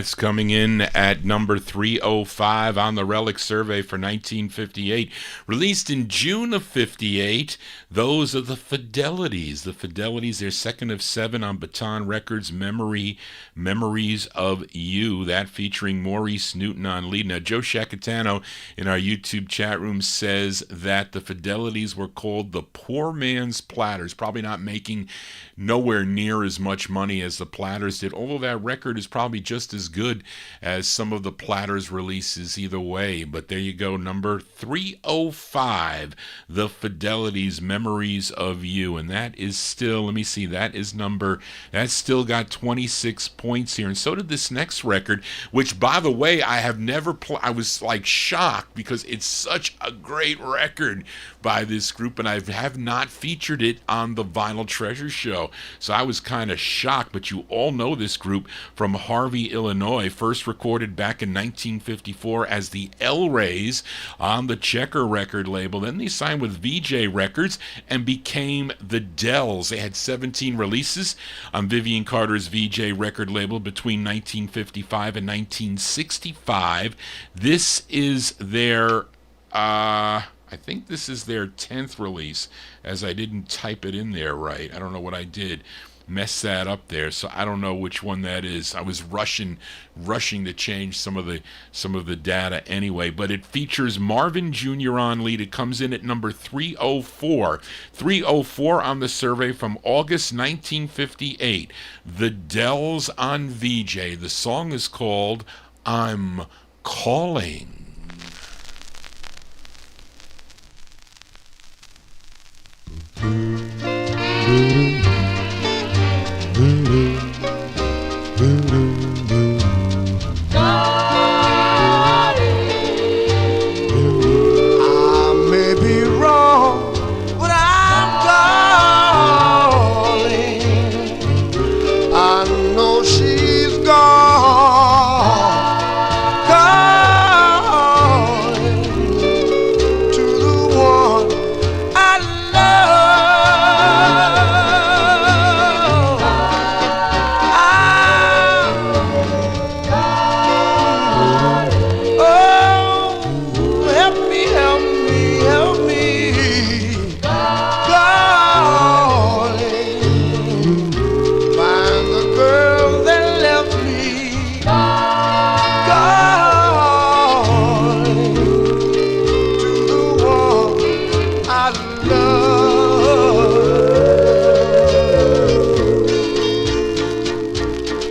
That's coming in at number 305 on the Relic survey for 1958. Released in June of 58, those are the Fidelities. The Fidelities, their second of 7 on Baton Records, Memories of You. That featuring Maurice Newton on lead. Now, Joe Shacatano in our YouTube chat room says that the Fidelities were called the poor man's Platters, probably not making nowhere near as much money as the Platters did, although that record is probably just as good as some of the Platters releases either way. But there you go, number 305, the Fidelities, Memories of You. And that is still, let me see, that's still got 26 points here. And so did this next record, which, by the way, I have never I was like shocked because it's such a great record by this group, and I have not featured it on the Vinyltreasure show. So I was kind of shocked, but you all know this group from Harvey, Illinois, first recorded back in 1954 as the El Rays on the Checker record label. Then they signed with VJ Records and became the Dells. They had 17 releases on Vivian Carter's VJ record label between 1955 and 1965. This is their I think this is their 10th release, as I didn't type it in there right. I don't know what I did. Mess that up there, so I don't know which one that is. I was rushing to change some of the data anyway, but it features Marvin Jr. on lead. It comes in at number 304. 304 on the survey from August 1958. The Dells on VJ. The song is called I'm Calling. I may be wrong, but I'm calling. I know she's gone, calling to the one I love. Oh, help me, help me, help me, darling. Find the girl that left me, darling, to the one I love.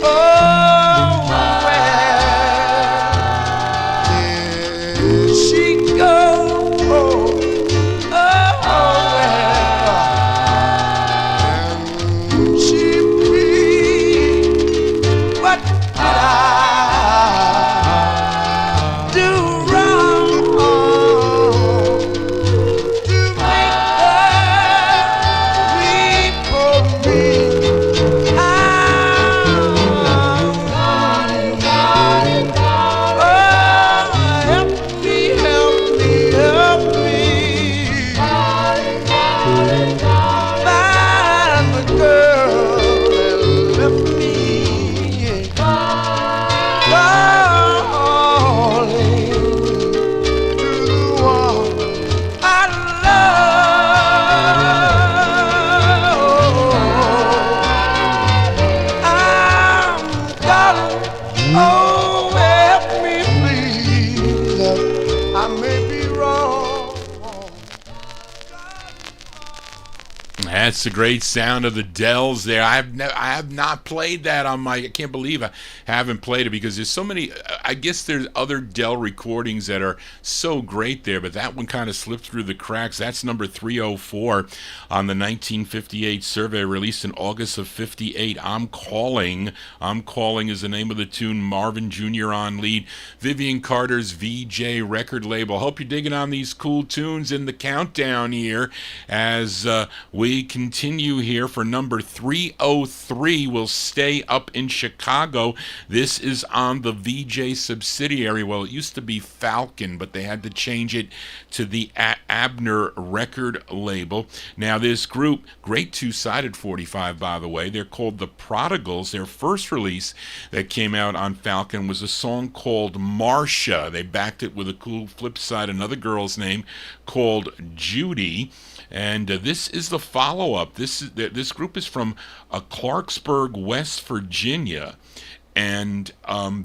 Oh, where did she go? Can she be? What did I do wrong to make her weep for me? Help me, help me, help me. Find the girl that left me, calling to the one I love. I'm calling. Oh, help me, please. I may be wrong. That's the great sound of the Dells there. I have not played that on my. I can't believe I haven't played it because there's so many. I guess there's other Dell recordings that are so great there, but that one kind of slipped through the cracks. That's number 304 on the 1958 survey, released in August of 58. I'm Calling. I'm Calling is the name of the tune. Marvin Jr. on lead. Vivian Carter's VJ record label. Hope you're digging on these cool tunes in the countdown here as we continue here for number 303. We'll stay up in Chicago. This is on the VJ UK subsidiary. Well, it used to be Falcon, but they had to change it to the Abner record label. Now, this group, great two-sided 45, by the way, they're called the Prodigals. Their first release that came out on Falcon was a song called Marcia. They backed it with a cool flip side, another girl's name called Judy. And this is the follow-up. This group is from Clarksburg, West Virginia. And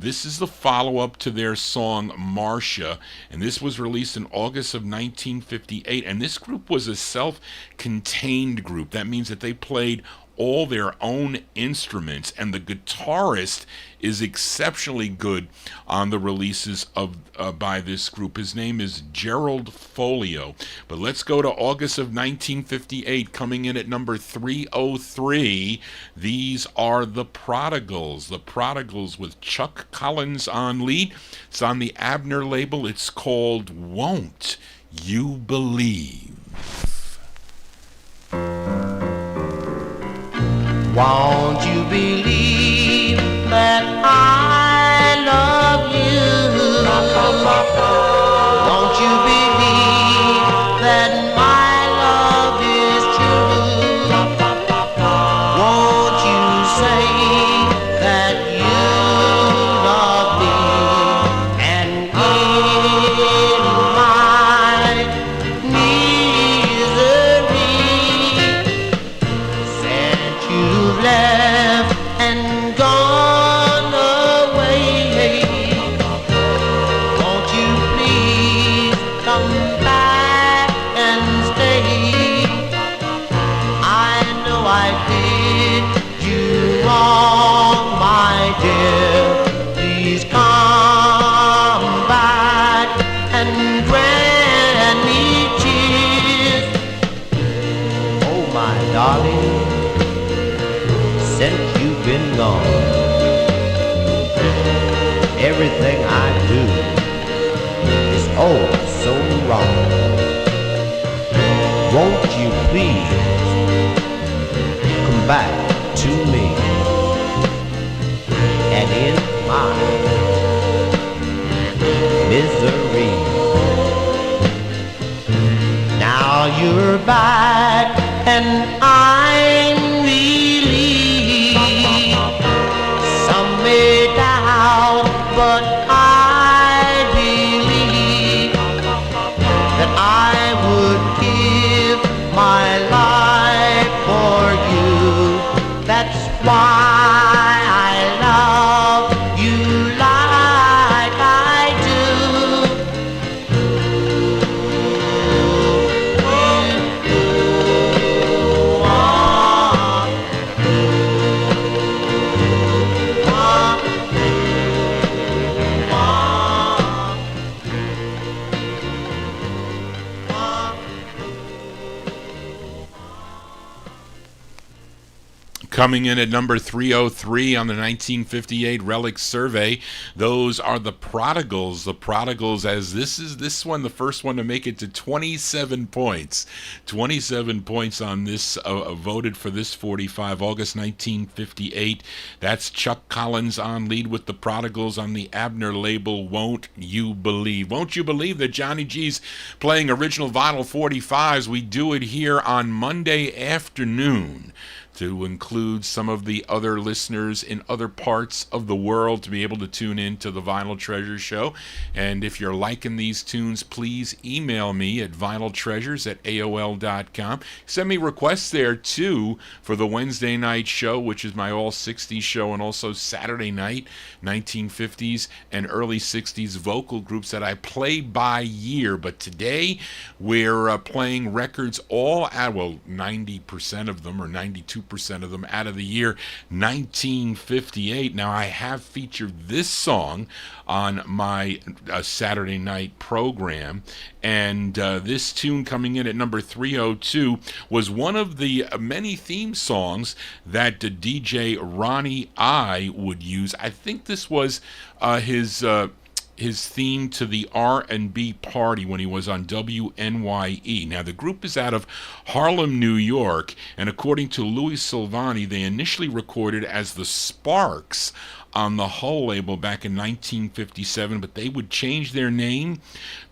this is the follow-up to their song Marcia. And this was released in August of 1958. And this group was a self-contained group. That means that they played all their own instruments, and the guitarist is exceptionally good on the releases of by this group. His name is Gerald Folio. But let's go to August of 1958, coming in at number 303. These are the Prodigals. The Prodigals with Chuck Collins on lead. It's on the Abner label. It's called Won't You Believe? Won't you believe that I love you? Won't you believe that my love is true? Won't you say that you love me? And in my misery, since you've left and gone away, won't you please come back and stay? I know I did you wrong, my dear. Please come back and grant me tears. Oh, my darling, since you've been gone, everything I do is oh so wrong. Won't you please come back to me? And in my misery, now you're back and I'm relieved. Some may doubt, but I believe that I would give my life for you. That's why I love you like I do. Coming in at number 303 on the 1958 Relic survey, those are the Prodigals. The Prodigals, as this one, the first one to make it to 27 points. 27 points on this, voted for this 45, August 1958. That's Chuck Collins on lead with the Prodigals on the Abner label, Won't You Believe? Won't you believe that Johnny G's playing original vinyl 45s? We do it here on Monday afternoon, to include some of the other listeners in other parts of the world to be able to tune in to the Vinyl Treasure Show. And if you're liking these tunes, please email me at vinyltreasures@aol.com. Send me requests there, too, for the Wednesday night show, which is my all 60s show, and also Saturday night, 1950s and early 60s vocal groups that I play by year. But today, we're playing records all out, well, 90% of them, or 92% of them out of the year 1958. Now, I have featured this song on my Saturday night program, and this tune coming in at number 302 was one of the many theme songs that DJ Ronnie I would use. I think this was his theme to the R&B party when he was on WNYE. Now, the group is out of Harlem, New York, and according to Louis Silvani, they initially recorded as the Sparks on the Hull label back in 1957, but they would change their name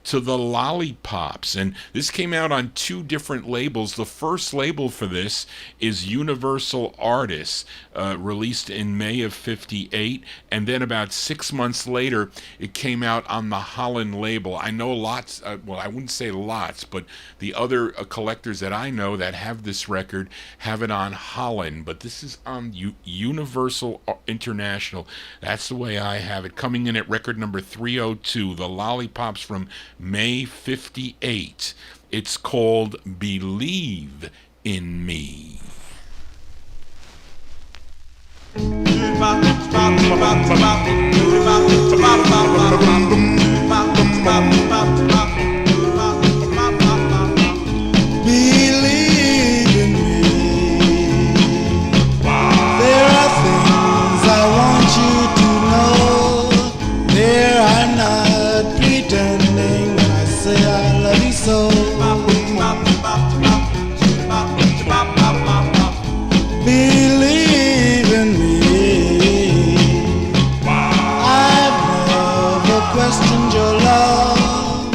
to the Lollipops, and this came out on two different labels. The first label for this is Universal Artists, released in May of '58, and then about 6 months later it came out on the Holland label. I know lots, well, I wouldn't say lots, but the other collectors that I know that have this record have it on Holland, but this is on Universal International. That's the way I have it. Coming in at record number 302, the Lollipops from May '58. It's called Believe in Me. Believe in me. There are things I want you to know. There I'm not pretending when I say I love you so. Believe in me. I've never questioned your love.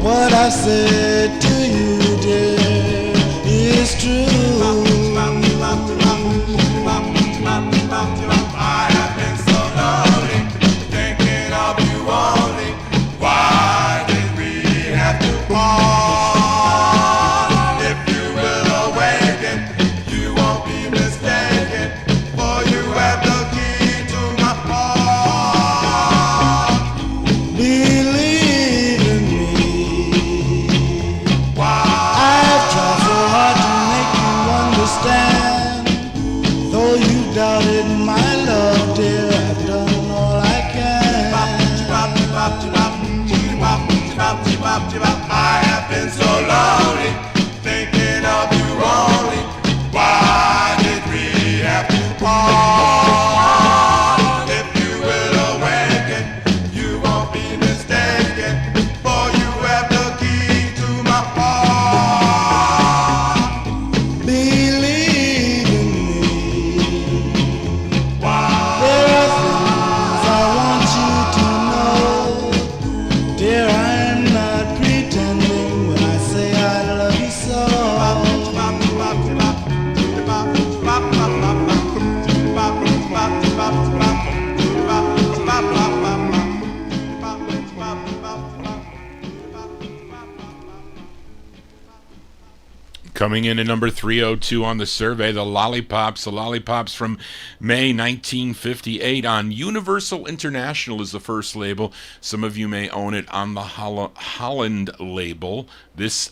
What I said to you, dear, is true. I have been so lonely, thinking of you only. Why did we have to part? If you will awaken, you won't be mistaken, for you have the key to my heart. Believe in me. I've tried so hard to make you understand. Though you doubted my love, dear, I've done all I can. I have been so lonely, thinking of you only. Why did we have to part? If you will awaken, you won't be mistaken, for you have the key to my heart. Believe in me. There are things I want you to know. Dear, I'm not pretending when I say I love you so. Coming in at number 302 on the survey, the Lollipops from May 1958 on Universal International is the first label. Some of you may own it on the Holland label. These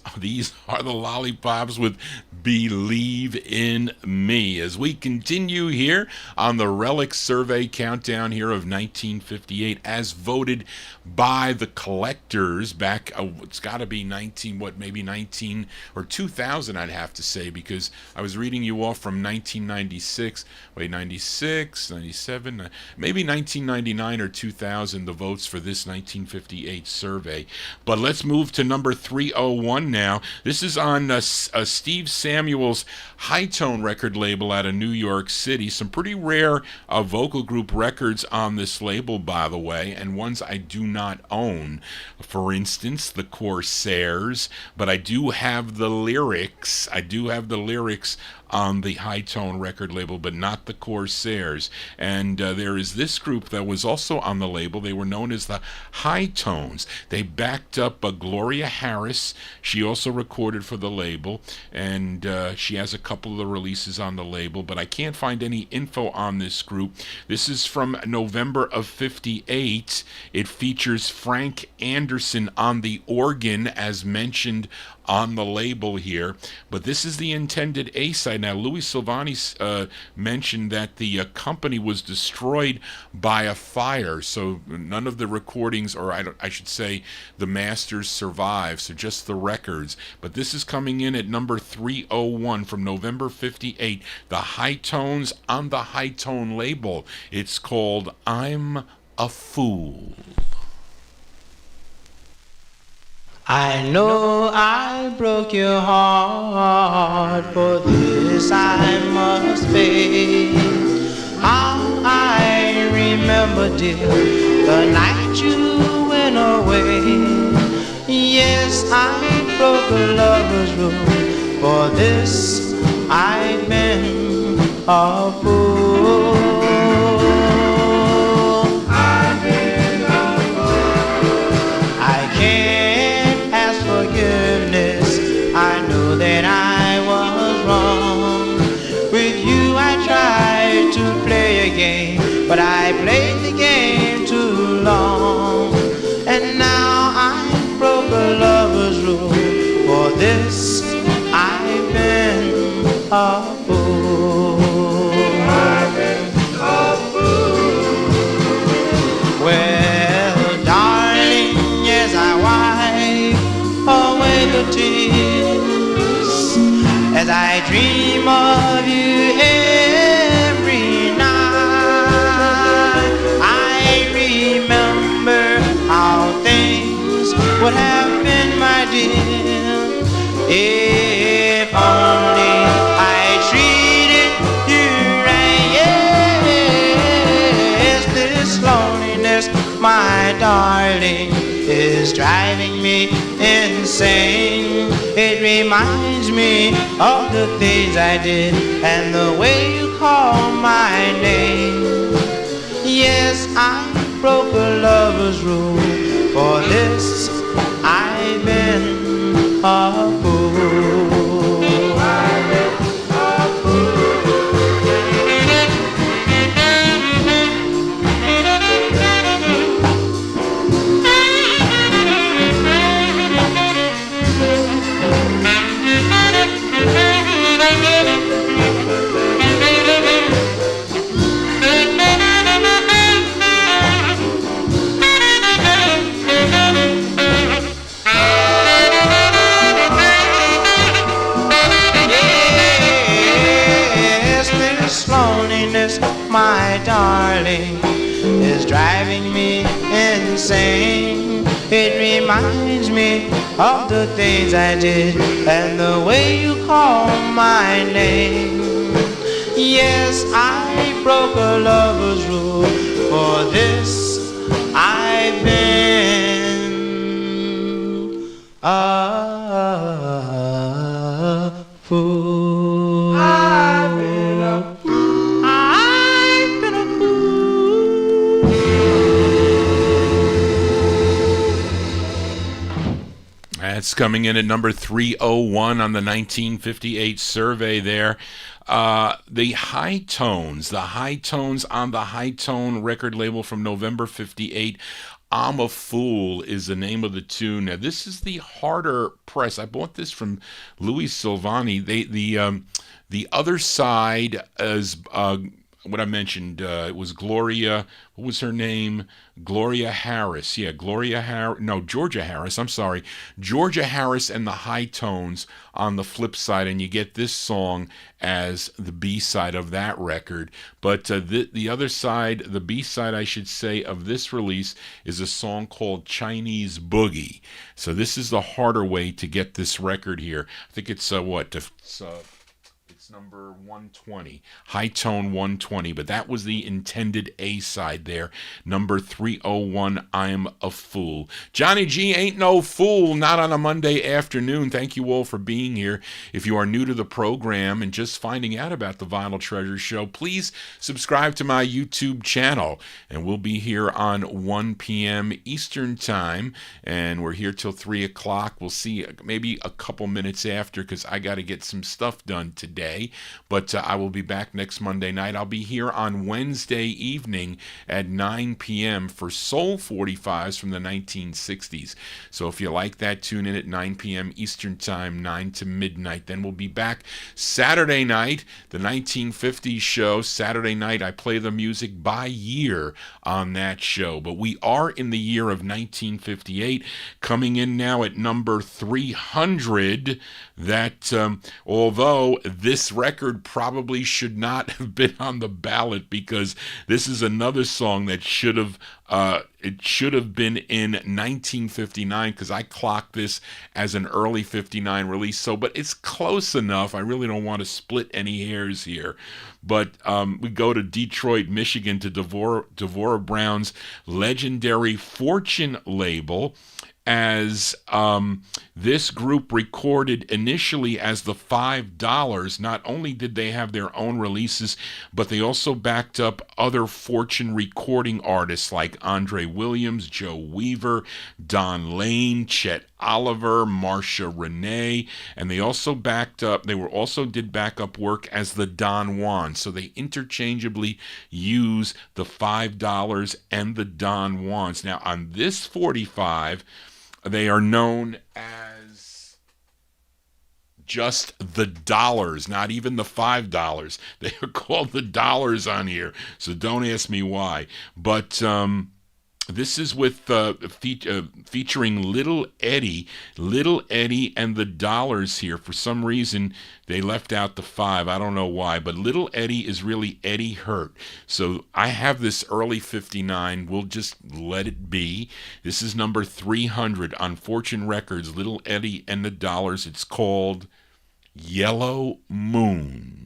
are the Lollipops with Believe in Me. As we continue here on the Relic survey countdown here of 1958, as voted by the collectors back, it's got to be 19 or 2000, I'd have to say, because I was reading you off from 1996, 96, 97, maybe 1999 or 2000, the votes for this 1958 survey. But let's move to number 301 now. This is on Steve Samuel's High Tone record label out of New York City. Some pretty rare vocal group records on this label, by the way, and ones I do not own. For instance, the Corsairs, but I do have the lyrics. On the High Tone record label, but not the Corsairs. And there is this group that was also on the label. They were known as the High Tones. They backed up Gloria Harris. She also recorded for the label, and she has a couple of the releases on the label, but I can't find any info on this group. This is from November of '58. It features Frank Anderson on the organ, as mentioned on the label here, but this is the intended A-side. Now, Louis Silvani mentioned that the company was destroyed by a fire, so none of the recordings, or I should say the masters, survive, so just the records. But this is coming in at number 301 from November '58, the High Tones on the High Tone label. It's called I'm a Fool. I know I broke your heart, for this I must pay. How I dear, the night you went away. Yes, I broke a lover's rule. For this I've been a fool. I've been a fool. I can't ask forgiveness. I know that I was wrong. With you I tried to play a game, but I played the game too long. And now I broke a lover's rule. For this I've been a fool. I've been a fool. Well, darling, yes, I wipe away the tears as I dream of you every night. I remember how things would have been, my dear, if only I treated you right. Yes, this loneliness, my darling, is driving me insane. It reminds me of the things I did and the way you call my name. Yes, I broke a lover's rule. For this I've been a fool. I've been a fool. My darling is driving me insane. It reminds me of the things I did and the way you call my name. Yes, I broke a lover's rule. For this I've been a fool. I've been a fool. That's coming in at number 301 on the 1958 survey there. The High Tones on the High Tone record label from November 58. I'm a Fool is the name of the tune. Now, this is the harder press. I bought this from Louis Silvani. The other side is what I mentioned. It was Gloria. What was her name? Gloria Harris. Yeah, Gloria Harris. No, Georgia Harris. I'm sorry. Georgia Harris and the High Tones on the flip side, and you get this song as the B-side of that record. But the other side, the B-side, I should say, of this release is a song called Chinese Boogie. So this is the harder way to get this record here. I think it's it's number 120, High Tone 120, but that was the intended A side there. Number 301, I'm a Fool. Johnny G ain't no fool, not on a Monday afternoon. Thank you all for being here. If you are new to the program and just finding out about the Vinyl Treasure Show, please subscribe to my YouTube channel, and we'll be here on 1 p.m. Eastern Time, and we're here till 3 o'clock. We'll see maybe a couple minutes after because I got to get some stuff done today. But I will be back next Monday night. I'll be here on Wednesday evening at 9 p.m. for Soul 45s from the 1960s. So if you like that, tune in at 9 p.m. Eastern Time, 9 to midnight. Then we'll be back Saturday night, the 1950s show. Saturday night, I play the music by year on that show. But we are in the year of 1958, coming in now at number 300. That although this this record probably should not have been on the ballot, because this is another song that should have been in 1959, because I clocked this as an early 59 release. So, but it's close enough. I really don't want to split any hairs here. But we go to Detroit, Michigan, to Devorah Brown's legendary Fortune label, as this group recorded initially as the $5. Not only did they have their own releases, but they also backed up other Fortune recording artists like Andre Williams, Joe Weaver, Don Lane, Chet Oliver, Marcia Renee, and they also did backup work as the Don Juans. So they interchangeably use the $5 and the Don Juans. Now on this 45, they are known as just the dollars, not even the $5. They are called the dollars on here, so don't ask me why. But this is with featuring Little Eddie and the Dollars here. For some reason, they left out the 5. I don't know why, but Little Eddie is really Eddie Hurt. So I have this early 59. We'll just let it be. This is number 300 on Fortune Records, Little Eddie and the Dollars. It's called Yellow Moon.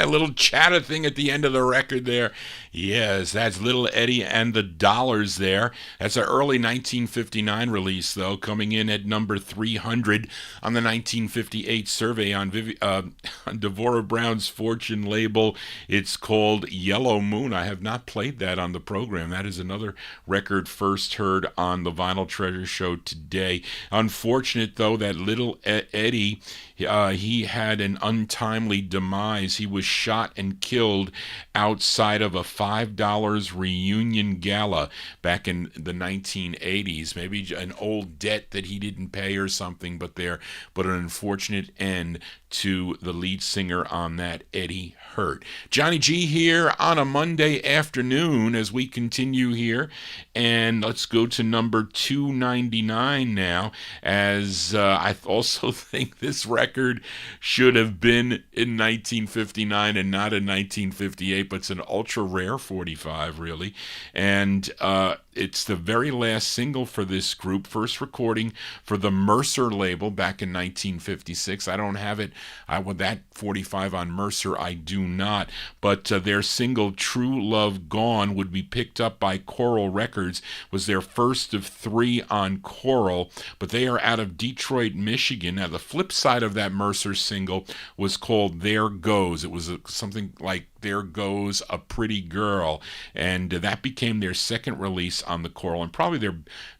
Little chatter thing at the end of the record there. Yes, that's Little Eddie and the Dollars there. That's an early 1959 release, though, coming in at number 300 on the 1958 survey on Devorah Brown's Fortune label. It's called Yellow Moon. I have not played that on the program. That is another record first heard on the Vinyltreasure show today. Unfortunate, though, that Little Eddie, he had an untimely demise. He was shot and killed outside of a $5 reunion gala back in the 1980s. Maybe an old debt that he didn't pay or something, but an unfortunate end to the lead singer on that, Eddie Hurt. Johnny G here on a Monday afternoon as we continue here, and let's go to number 299 now, as I also think this record should have been in 1950. 1959 and not in 1958, but it's an ultra rare 45, really. And it's the very last single for this group, first recording for the Mercer label back in 1956. I don't have it with that 45 on Mercer, I do not. But their single True Love Gone would be picked up by Coral Records, was their first of 3 on Coral, but they are out of Detroit, Michigan. Now, the flip side of that Mercer single was called There Goes. It was something like There Goes a Pretty Girl, and that became their second release on the Coral, and probably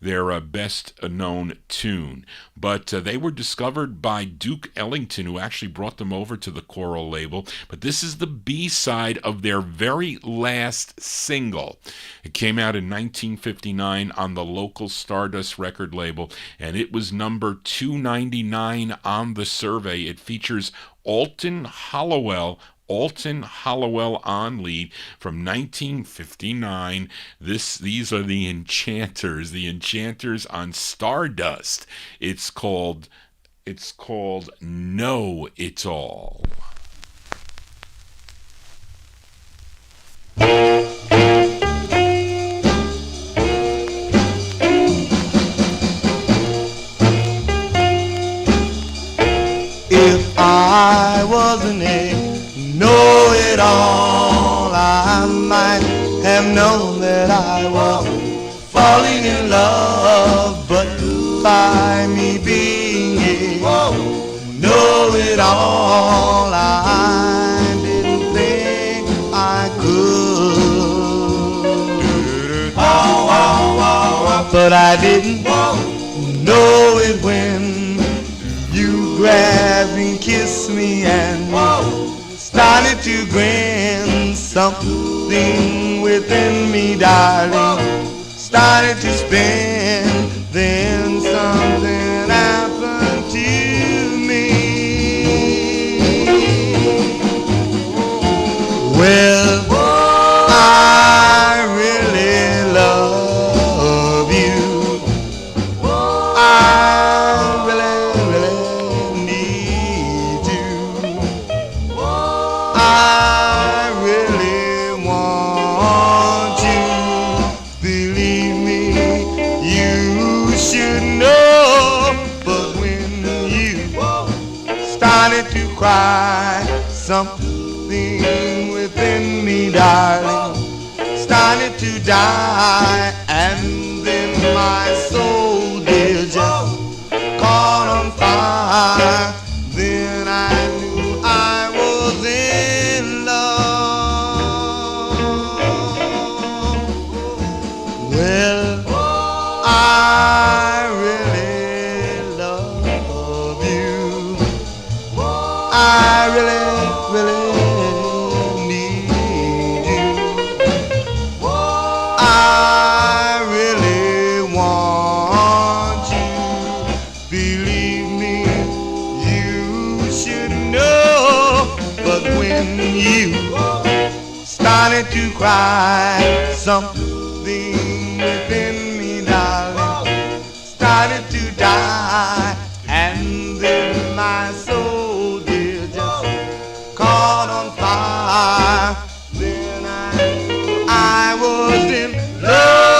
their best known tune. But they were discovered by Duke Ellington, who actually brought them over to the Coral label. But this is the B-side of their very last single. It came out in 1959 on the local Stardust record label, and it was number 299 on the survey. It features Alton Hollowell on lead from 1959. These are the Enchanters on Stardust. It's called Know It All. If I wasn't a know-it-all, I might have known that I was falling in love, but by me being a know-it-all, I didn't think I could. But I didn't know it when you grabbed and kissed me and started to grin. Something within me, darling, started to spin. Then something happened to me. Well, I really love you. I really need you. I really want you. Believe me, you should know. But when you started to cry, something within me, darling, started to die. And then my soul did just caught on fire. Then I knew I was in love. Well, I really love you. I really need you. I really want you. Believe me, you should know. But when you started to cry, something within me, darling, started to die. And then my soul did just caught on fire. Then I was in love.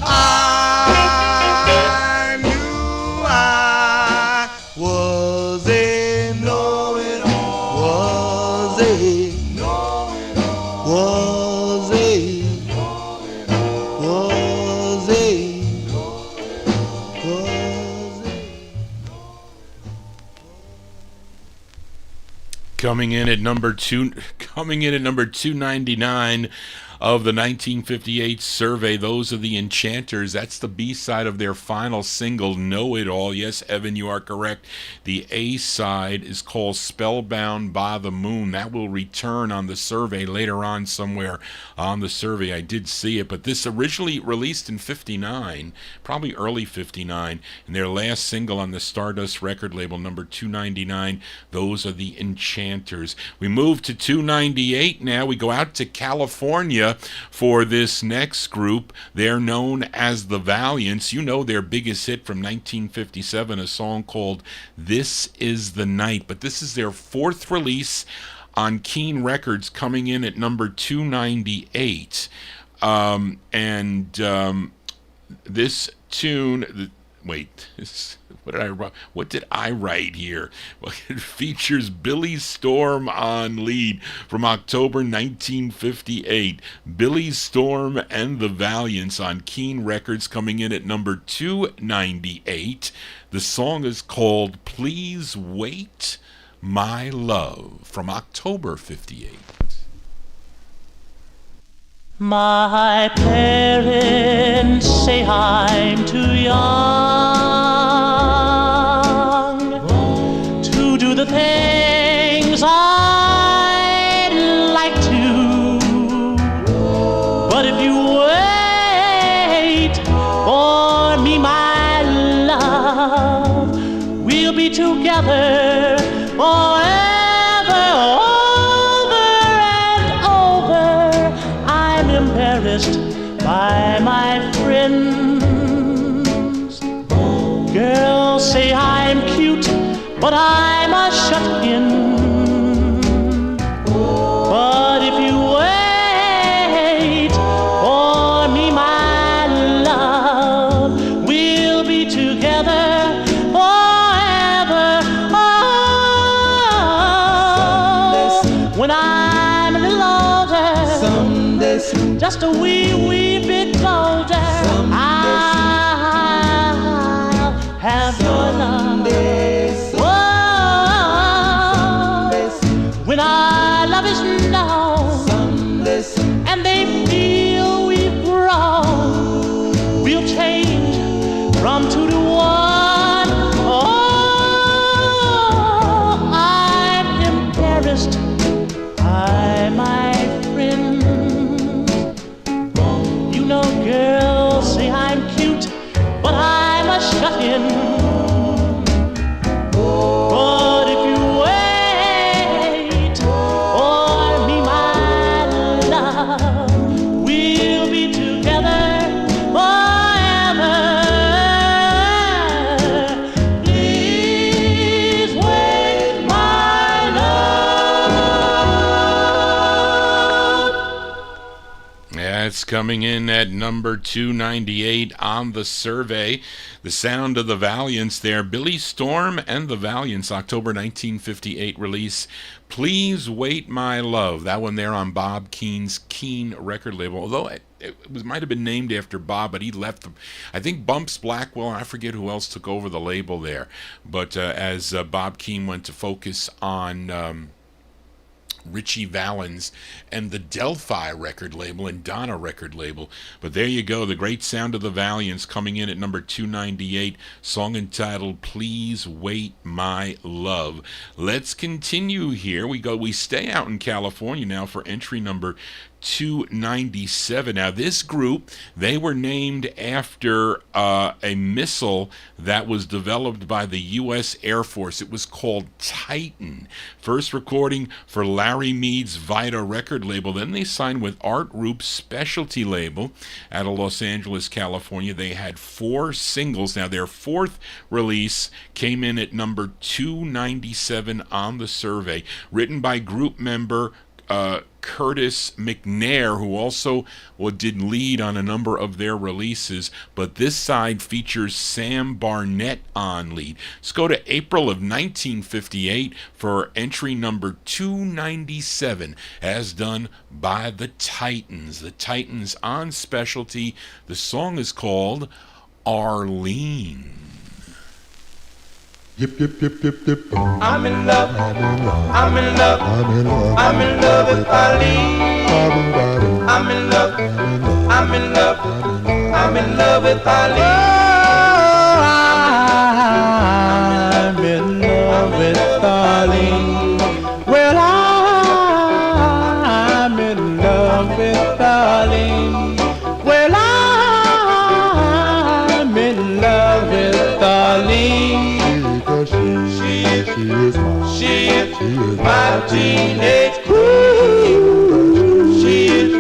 I knew I was a know-it-all. Was a know-it-all. Was a was a was a. Coming in at number 299 of the 1958 survey, those are the Enchanters. That's the B-side of their final single, Know It All. Yes, Evan, you are correct. The A-side is called Spellbound by the Moon. That will return on the survey later on somewhere on the survey. I did see it, but this originally released in 59, probably early 59, and their last single on the Stardust record label, number 299, those are the Enchanters. We move to 298 now. We go out to California trivia for this next group. They're known as the Valiants. You know their biggest hit from 1957, a song called This Is the Night. But this is their fourth release on Keene Records, coming in at number 298. This tune... Wait, what did I write here? Well, it features Billy Storm on lead from October 1958. Billy Storm and the Valiants on Keene Records, coming in at number 298. The song is called Please Wait, My Love, from October 58. My parents say I'm too young to do the things I'd like to. But if you wait for me, my love, we'll be together forever. By my friends, girls say I'm cute, but I'm a shut-in. But if you wait for me, my love, we'll be together forever. Oh, when I'm a little older, just a wee bit bolder, I'll have your love. Whoa, when our love is known and they feel we've grown, we'll change from 2 to 1. Oh, I'm embarrassed by my friend. Girls say I'm cute, but I'm a shut-in. But if you wait for me, my love, we'll be together forever. Please wait, my love. Yeah, it's coming in at number 298 on the survey. The sound of the Valiants there. Billy Storm and the Valiants, October 1958 release. Please Wait, My Love. That one there on Bob Keene's Keene record label. Although it might have been named after Bob, but he left them. I think Bumps Blackwell, I forget who else took over the label there. But as Bob Keene went to focus on Richie Valens and the Delphi record label and Donna record label. But there you go, the great sound of the Valiants, coming in at number 298, song entitled Please Wait, My Love. Let's continue here. We stay out in California now for entry number 297. Now this group, they were named after a missile that was developed by the U.S. Air Force. It was called Titan. First recording for Larry Mead's Vita record label. Then they signed with Art Roop's specialty label out of Los Angeles, California. They had 4 singles. Now their fourth release came in at number 297 on the survey, written by group member Curtis McNair, who also did lead on a number of their releases, but this side features Sam Barnett on lead. Let's go to April of 1958 for entry number 297, as done by the Titans. The Titans on specialty. The song is called Arlene. Yip, yip, yip, yip, yip. I'm in love. I'm in love. I'm in love. I'm in love. I'm in love with Arlene. I'm in love. I'm in love. I'm in love with Arlene. I'm in love with Arlene. Well, I'm in love with Arlene. Well, I'm in love with Arlene. She is my teenage queen. She is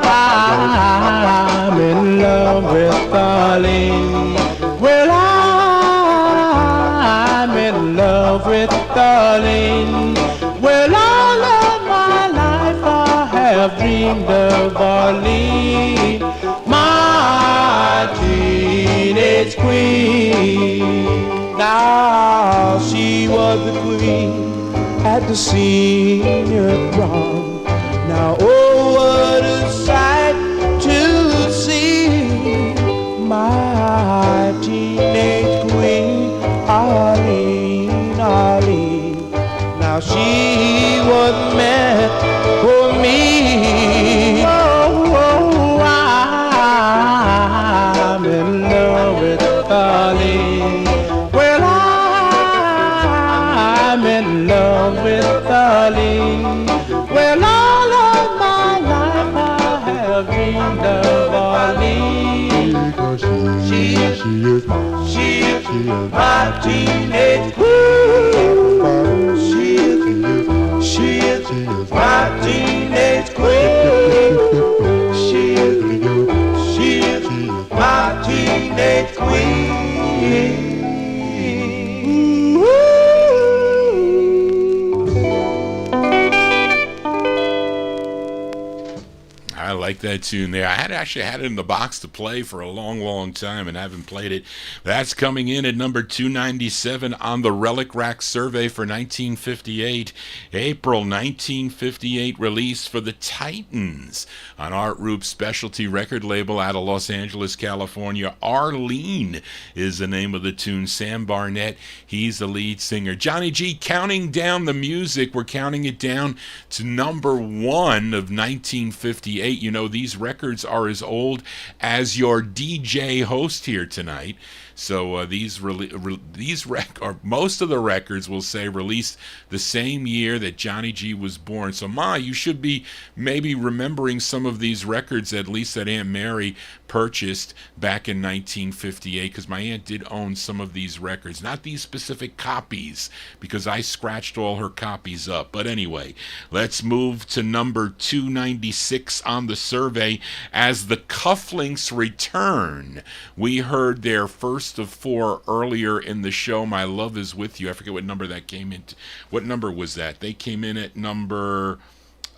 I'm in love with Darlene. Well, I'm in love with Darlene. Well, all of my life I have dreamed of Darlene, my teenage queen. Now she was the queen at the senior prom. Now, oh, what a sight to see my teenage queen, Arlene, Arlene. Now she was meant for me. Oh, oh, I'm in love with Arlene. Well, I'm in love with Arlene. Well, all of my life I have dreamed of Arlene. She is my teenage queen. She is my teenage queen. She is my teenage queen. I like that tune there. I had actually had it in the box to play for a long, long time and haven't played it. That's coming in at number 297 on the Relic Rack survey for 1958. April 1958 release for the Titans on Art Roop's specialty record label out of Los Angeles, California. Arlene is the name of the tune. Sam Barnett, he's the lead singer. Johnny G counting down the music. We're counting it down to number 1 of 1958. You know, these records are as old as your DJ host here tonight. So most of the records will say released the same year that Johnny G was born. So Ma, you should be maybe remembering some of these records, at least that Aunt Mary purchased back in 1958, because my aunt did own some of these records, not these specific copies, because I scratched all her copies up. But anyway, let's move to number 296 on the survey. As the Cufflinks return, we heard their first of 4 earlier in the show, My Love Is With You. I forget what number that came in. What number was that? They came in at number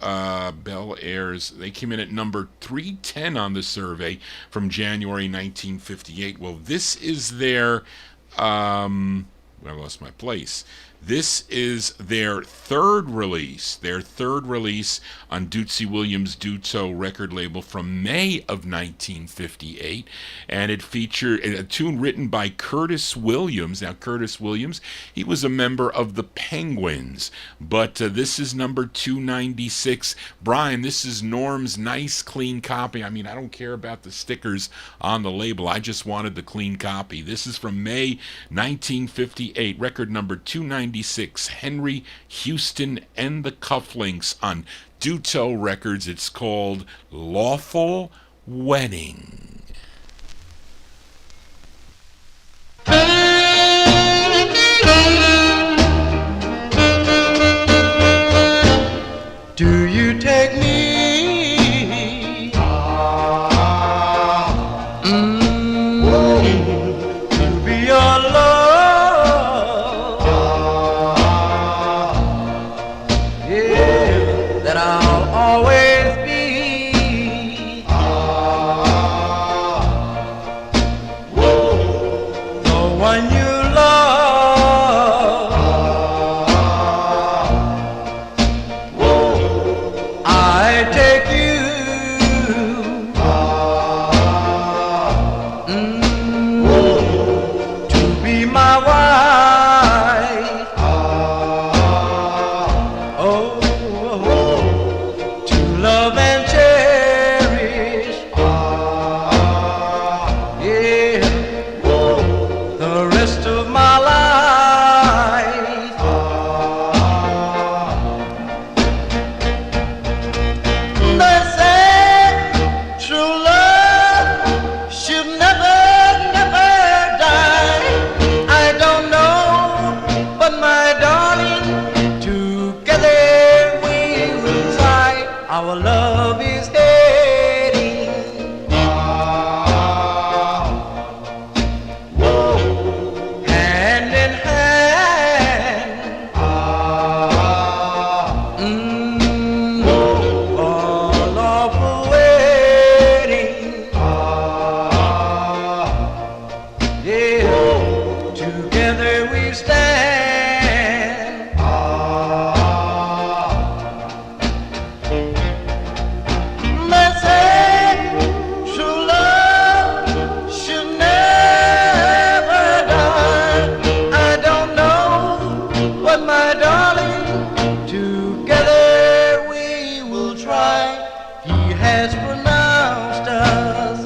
Bel Airs. They came in at number 310 on the survey from January 1958. Well, this is their I lost my place. This is their third release on Dootsy Williams' Duto record label from May of 1958, and it featured a tune written by Curtis Williams. Now, Curtis Williams, he was a member of the Penguins, but this is number 296. Brian, this is Norm's nice, clean copy. I mean, I don't care about the stickers on the label. I just wanted the clean copy. This is from May 1958, record number 296. Henry Houston and the Cufflinks on Duto Records. It's called Lawful Wedding. Do you take me to be your love? Yeah, that I'll always be pronounced as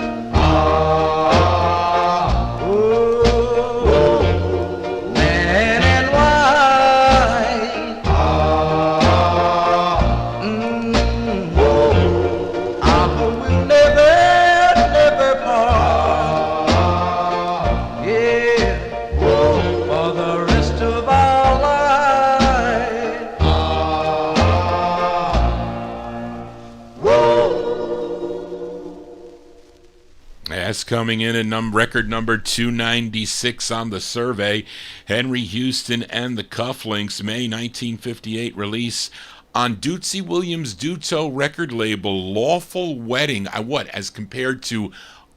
man and white. I hope we'll never, never part. Yeah, for the rest of our life. That's coming in at record number 296 on the survey. Henry Houston and the Cufflinks, May 1958 release on Dootsy Williams' Duto record label, Lawful Wedding. What, as compared to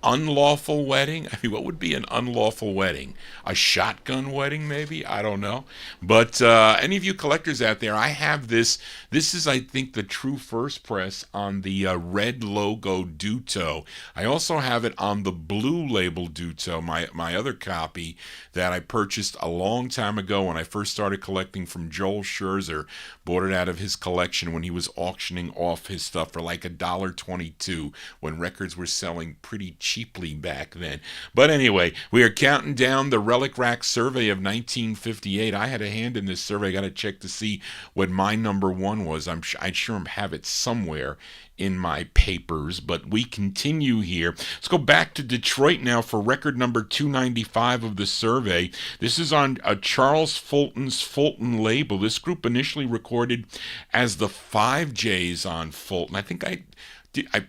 unlawful wedding? I mean, what would be an unlawful wedding? A shotgun wedding, maybe? I don't know. But any of you collectors out there, I have this. This is, I think, the true first press on the red logo Duto. I also have it on the blue label Duto, my other copy that I purchased a long time ago when I first started collecting from Joel Scherzer. Bought it out of his collection when he was auctioning off his stuff for like $1.22 when records were selling pretty cheaply back then. But anyway, we are counting down the Relic Rack survey of 1958. I had a hand in this survey. I got to check to see what my number one was. I sure have it somewhere in my papers, but we continue here. Let's go back to Detroit now for record number 295 of the survey. This is on Charles Fulton's Fulton label. This group initially recorded as the 5Js on Fulton. I think I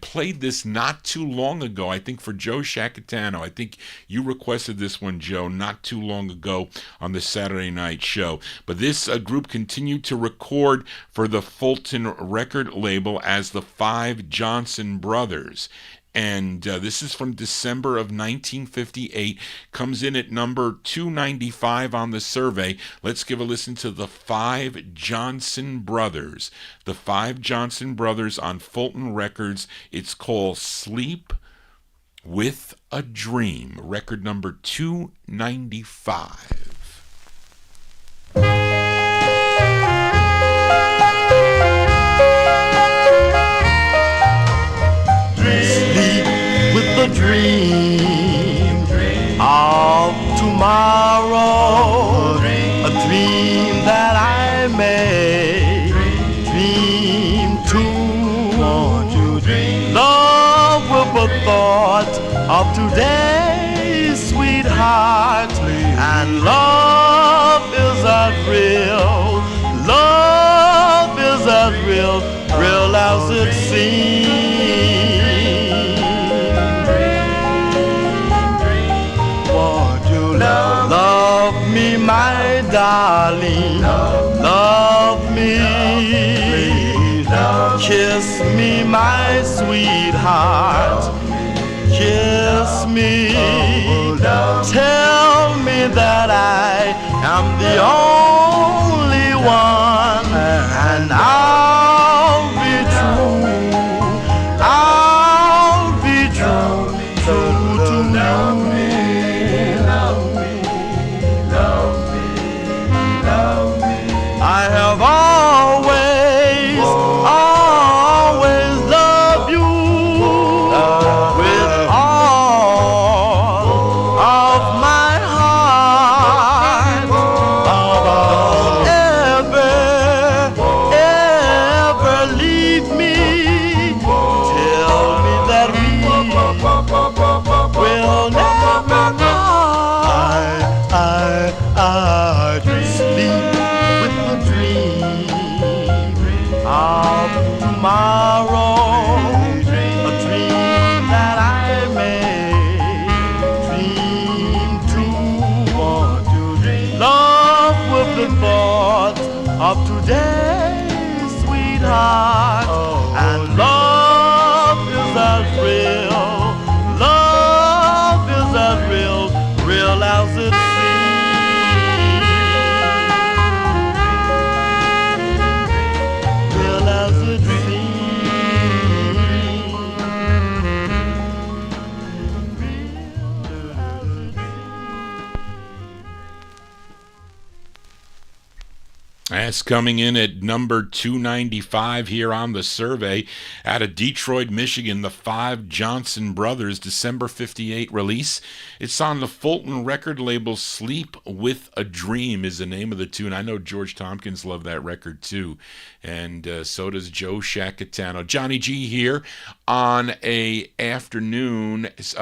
played this not too long ago, I think for Joe Shacatano. I think you requested this one, Joe, not too long ago on the Saturday night show. But this group continued to record for the Fulton record label as the 5 Johnson Brothers. And this is from December of 1958. Comes in at number 295 on the survey. Let's give a listen to the 5 Johnson Brothers. The 5 Johnson Brothers on Fulton Records. It's called Sleep with a Dream. Record number 295. The dream of tomorrow, a dream that I may dream too. Love with the thought of today's sweetheart, and love is as real, love is as real, real as it seems. Love me, my darling, love me, kiss me, my sweetheart, kiss me, tell me that I am the only one, and I'll be true, true to you. I have always loved you with all of my heart. Don't ever leave me. Tell me that we will never part. I sleep with the dream of tomorrow, a dream that I may dream too. Love with the thought of today's sweetheart, and love is as real, love is as real, real as it seems. Bluegrass coming in at number 295 here on the survey. Out of Detroit, Michigan, the Five Johnson Brothers, December 58 release. It's on the Fulton record label. Sleep with a Dream is the name of the tune. I know George Tompkins loved that record too, and so does Joe Shacatano. Johnny G here on a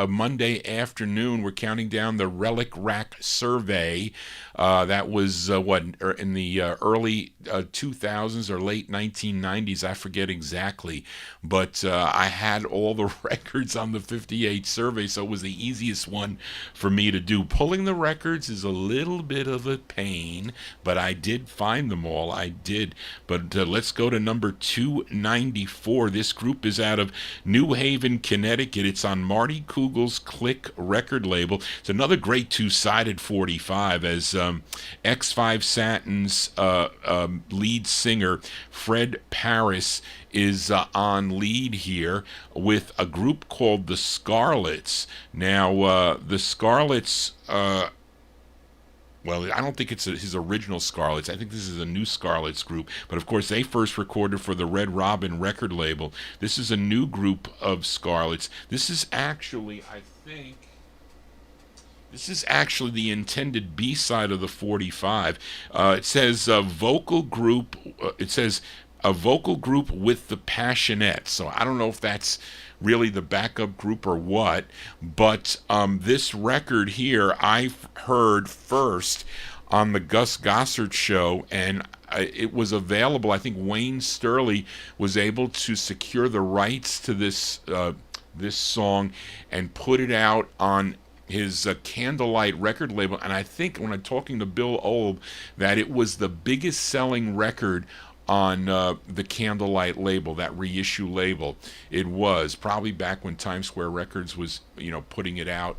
Monday afternoon. We're counting down the Relic Rack survey. That was in the early 2000s or late 1990s. I forget exactly, but I had all the records on the 58 survey, so it was the easiest one for me to do. Pulling the records is a little bit of a pain, but I did find them all. I did. But let's go to number 294. This group is out of New Haven, Connecticut. It's on Marty Kugel's Click record label. It's another great two-sided 45, as X5 Satin's lead singer Fred Paris is on lead here with a group called the Scarlets. Now, the Scarlets, well, I don't think it's his original Scarlets. I think this is a new Scarlets group. But, of course, they first recorded for the Red Robin record label. This is a new group of Scarlets. This is actually, I think... This is actually the intended B-side of the 45. It says a vocal group. It says a vocal group with the Passionettes. So I don't know if that's really the backup group or what. But this record here I heard first on the Gus Gossard show, and it was available. I think Wayne Sterling was able to secure the rights to this song and put it out on his Candlelight record label. And I think when I'm talking to Bill Olb, that it was the biggest selling record on the Candlelight label, that reissue label. It was probably back when Times Square Records was, putting it out,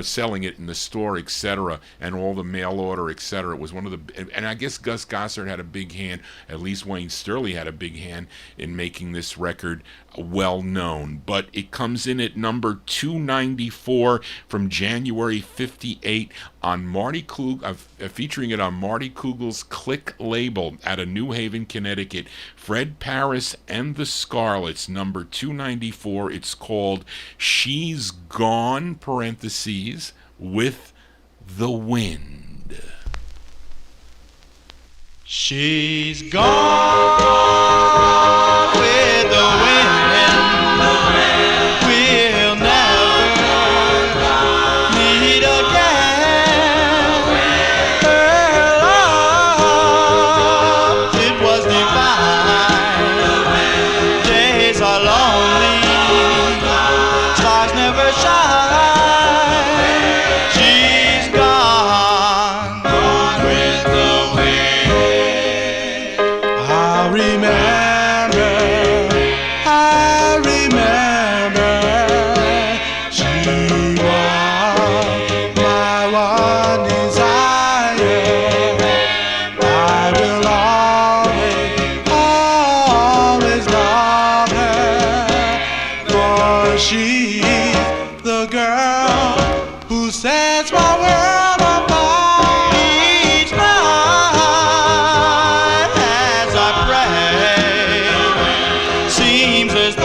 selling it in the store, etc., and all the mail order, etc. It was one of the, and I guess Gus Gossard had a big hand, at least Wayne Sterling had a big hand in making this record well known. But it comes in at number 294 from January 58 on Marty Kugel, featuring it on Marty Kugel's Click label out of New Haven, Connecticut. Fred Paris and the Scarlets, number 294. It's called She's Gone, parentheses, with the Wind. She's gone with the wind. We'll never meet again. Her love, it was divine. Days are lonely, stars never shine. She's gone with the wind. I remember, she was my one desire. I will always love her, for she's the girl who sets my world apart. Each night as I pray, seems as though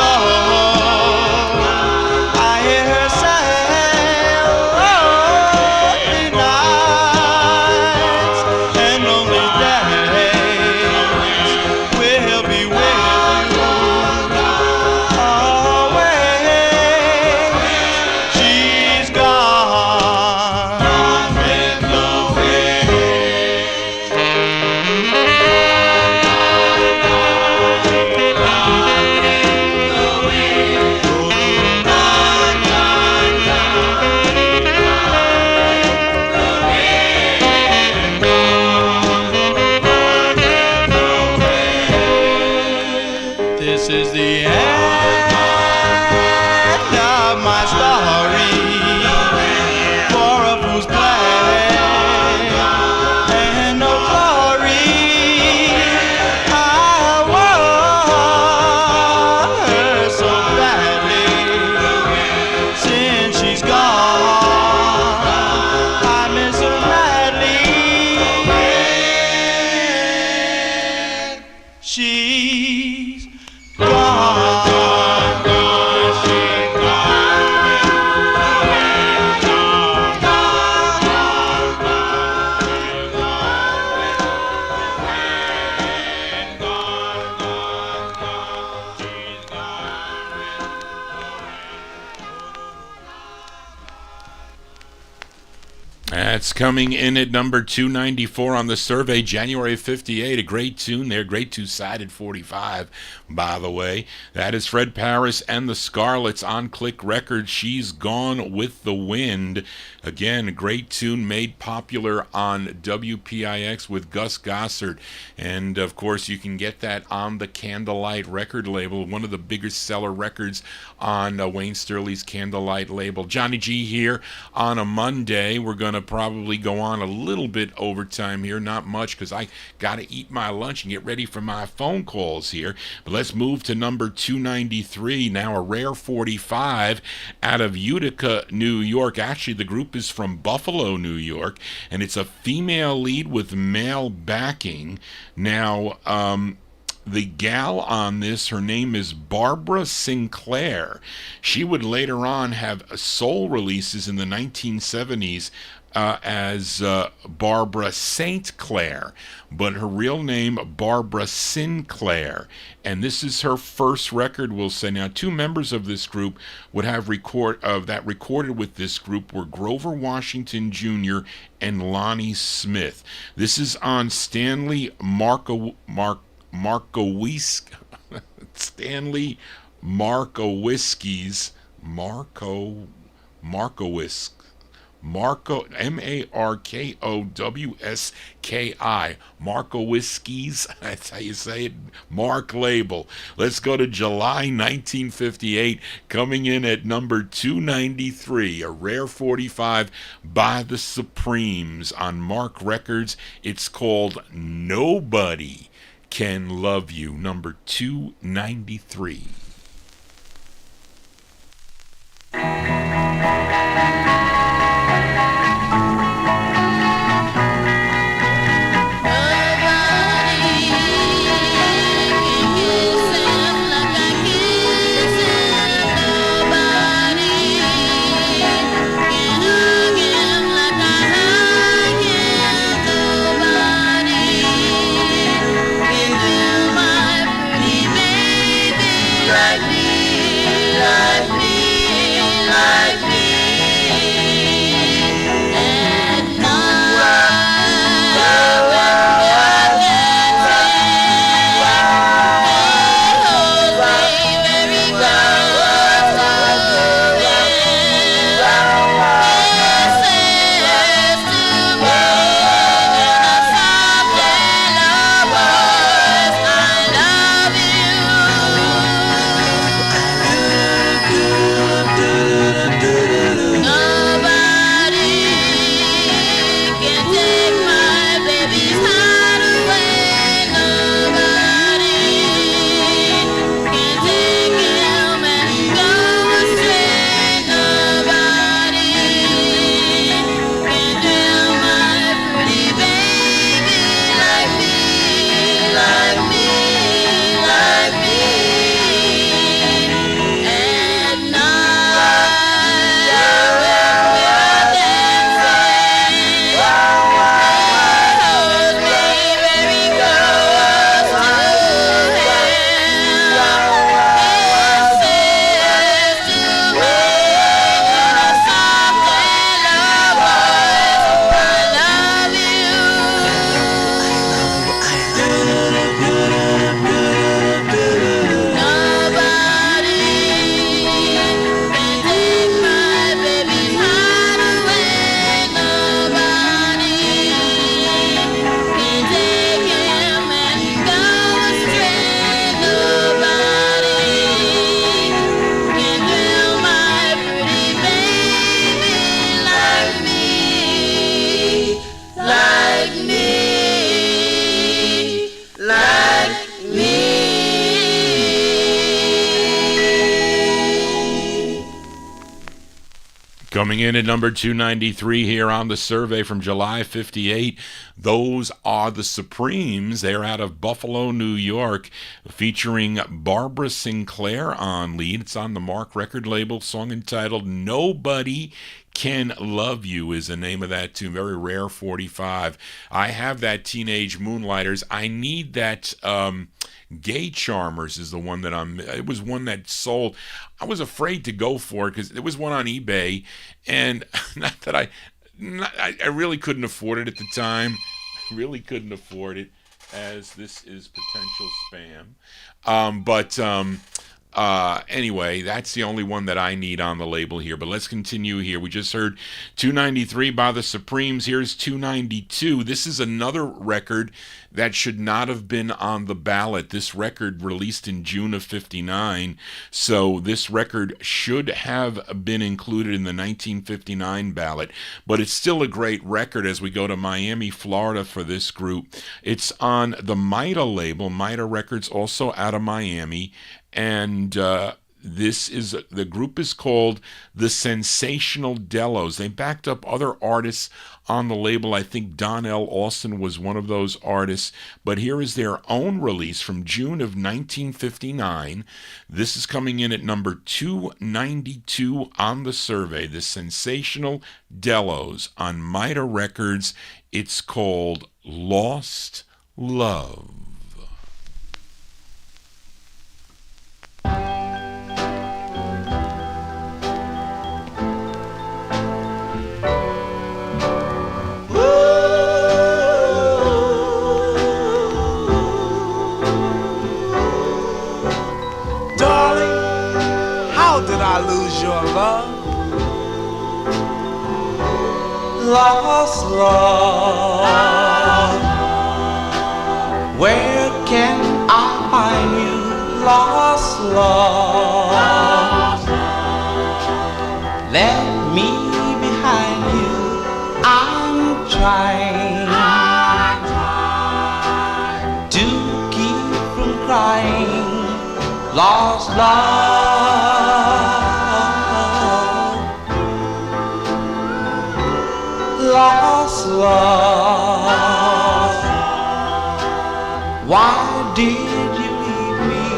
I hear her say, lonely nights and lonely days will be with you always. That's coming in at number 294 on the survey, January 58. A great tune there, great two-sided 45, by the way. That is Fred Paris and the Scarlets on Click Records. She's Gone with the Wind. Again, a great tune made popular on WPIX with Gus Gossard. And, of course, you can get that on the Candlelight record label, one of the biggest seller records on Wayne Sterling's Candlelight label. Johnny G here on a Monday. We're going to probably go on a little bit overtime here, not much, because I got to eat my lunch and get ready for my phone calls here. But let's move to number 293, now a rare 45 out of Utica, New York. Actually, the group is from Buffalo, New York, and it's a female lead with male backing. Now, the gal on this, her name is Barbara Sinclair. She would later on have soul releases in the 1970s as Barbara St. Clair, but her real name, Barbara Sinclair. And this is her first record, we'll say. Now, two members of this group would have recorded with this group were Grover Washington Jr. and Lonnie Smith. This is on Stanley Stanley Markowiski's Markowiski's, that's how you say it, Mark label. Let's go to July 1958, coming in at number 293, a rare 45 by the Supremes on Mark Records. It's called Nobody Can Love You, number 293. Coming in at number 293 here on the survey from July 58, those are the Supremes. They're out of Buffalo, New York, featuring Barbara Sinclair on lead. It's on the Mark record label, song entitled Nobody Can Love You is the name of that tune. Very rare 45. I have that Teenage Moonlighters. I need that Gay Charmers is the one that it was one that sold. I was afraid to go for it because it was one on eBay, and not that I I really couldn't afford it at the time. Really couldn't afford it, as this is potential spam. Anyway, that's the only one that I need on the label here. But let's continue here. We just heard 293 by the Supremes. Here's 292. This is another record that should not have been on the ballot. This record released in June of 59. So this record should have been included in the 1959 ballot. But it's still a great record as we go to Miami, Florida for this group. It's on the Mida label. Mida Records, also out of Miami. And the group is called the Sensational Delos. They backed up other artists on the label. I think Don L. Austin was one of those artists. But here is their own release from June of 1959. This is coming in at number 292 on the survey. The Sensational Delos on Mida Records. It's called Lost Love. I lose your love, lost love. Where can I find you, lost love? Let me behind you, I'm trying to keep from crying, lost love. Lost love. Why did you leave me,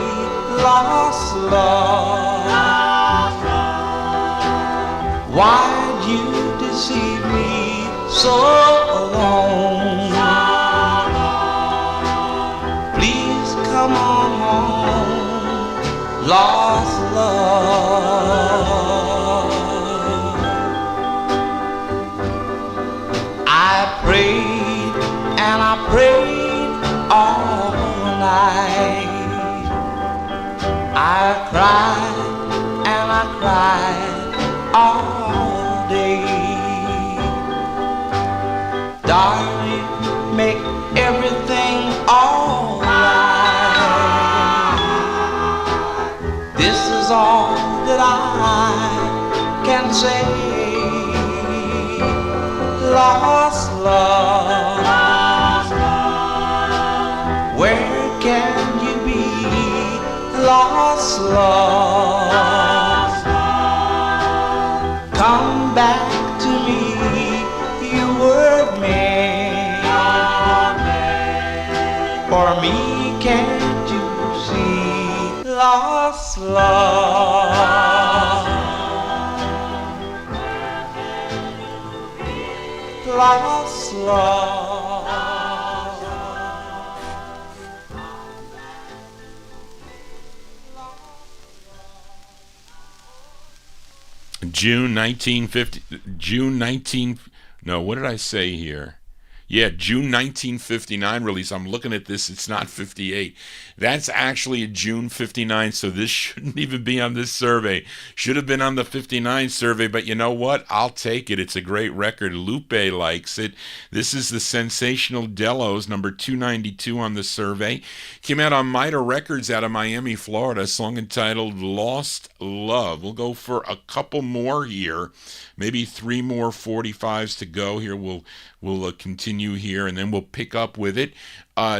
lost love? Why'd you deceive me so long? Please come on home, lost love. Prayed and I prayed all night. I cried and I cried all day. Darling, make everything alright. This is all that I can say. Lost love, where can you be, lost love? Come back to me, you were made for me, can't you see, lost love? Lost love. June 1950. No, what did I say here? Yeah, June 1959 release. I'm looking at this. It's not 58. That's actually a June 59, so this shouldn't even be on this survey. Should have been on the 59 survey, but you know what? I'll take it. It's a great record. Lupe likes it. This is the Sensational Delos, number 292 on the survey. Came out on Mida Records out of Miami, Florida. A song entitled Lost Love. We'll go for a couple more here. Maybe 3 more 45s to go. Here we'll continue here, and then we'll pick up with it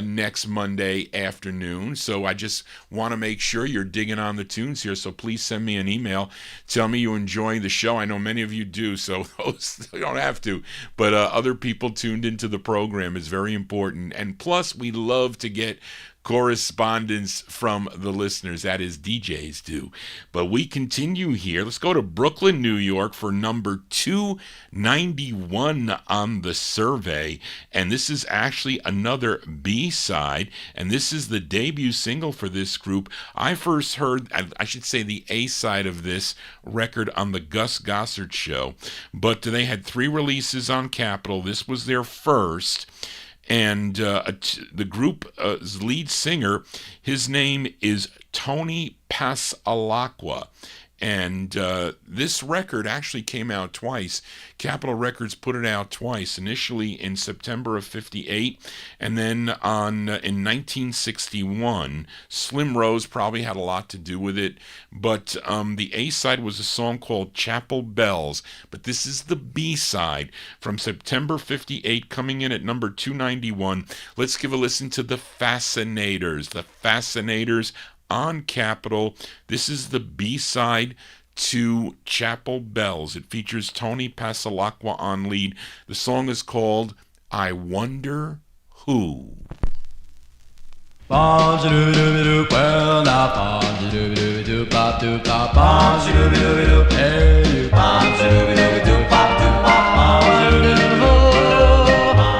next Monday afternoon. So I just want to make sure you're digging on the tunes here, so please send me an email. Tell me you enjoy the show. I know many of you do, so those, you don't have to. But other people tuned into the program is very important. And plus, we love to get correspondence from the listeners. That is, DJs do. But we continue here. Let's go to Brooklyn, New York for number 291 on the survey. And this is actually another B-side. And this is the debut single for this group. I first heard, I should say, the A-side of this record on the Gus Gossard Show. But they had 3 releases on Capitol. This was their first. And the group's lead singer, his name is Tony Pasalacqua. And this record actually came out twice. Capitol Records put it out twice, initially in September of 58, and then in 1961. Slim Rose probably had a lot to do with it, but the A-side was a song called Chapel Bells, but this is the B-side from September 58, coming in at number 291. Let's give a listen to The Fascinators. The Fascinators on Capitol. This is the B-side to Chapel Bells. It features Tony Pasalacqua on lead. The song is called I Wonder Who. Well, now,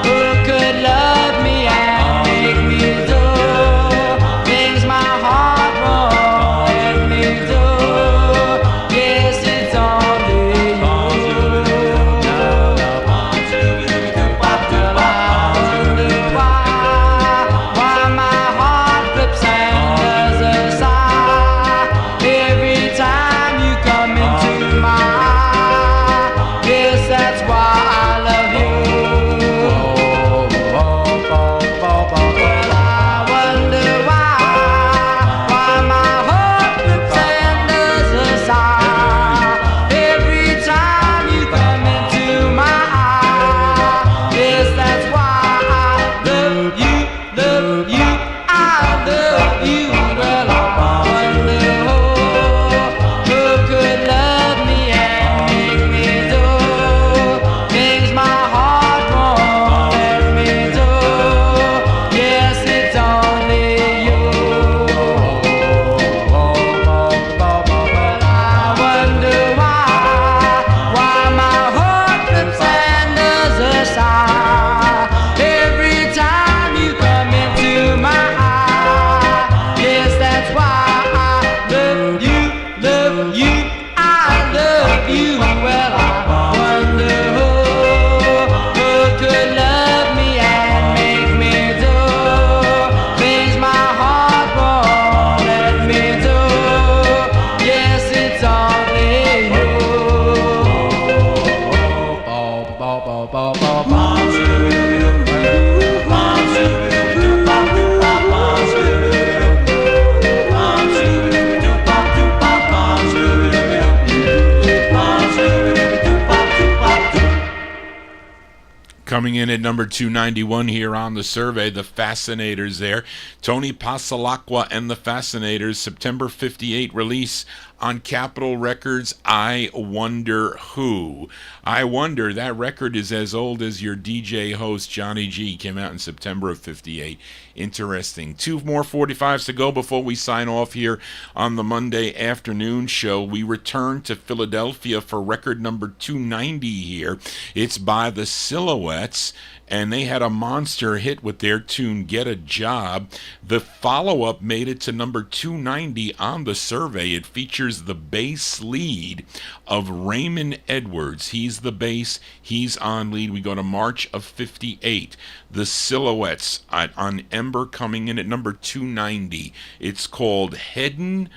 who could love me and make me do things my heart won't let me do? Yes, it's only you. Well, I wonder why my heart flips and does a sigh every time you come into my eye. Yes, that's why I love you. Well, I wonder why my heart flips and does a sigh every time you come into my eye. Yes, that's why I love you, love you, I love you. Well, I wonder who could love me and make me do things my heart won't let me do. Yes, it's only you. Well, I wonder why my heart flips and does a sigh every time you come into my eye. Yes, that's why I love you, I love you. Well, I wonder who could love me and make me do things my heart won't let me do. Yes, it's only you. Coming in at number 291 here on the survey, The Fascinators there. Tony Pasalacqua and The Fascinators, September 58 release on Capitol Records, I Wonder Who. I Wonder, that record is as old as your DJ host, Johnny G. Came out in September of 58. Interesting. 2 more 45s to go before we sign off here on the Monday afternoon show. We return to Philadelphia for record number 290 here. It's by the Silhouettes, and they had a monster hit with their tune Get a Job. The follow-up made it to number 290 on the survey. It features the bass lead of Raymond Edwards. He's the bass, he's on lead. We go to March of 58. The Silhouettes on Ember, coming in at number 290. It's called Headin'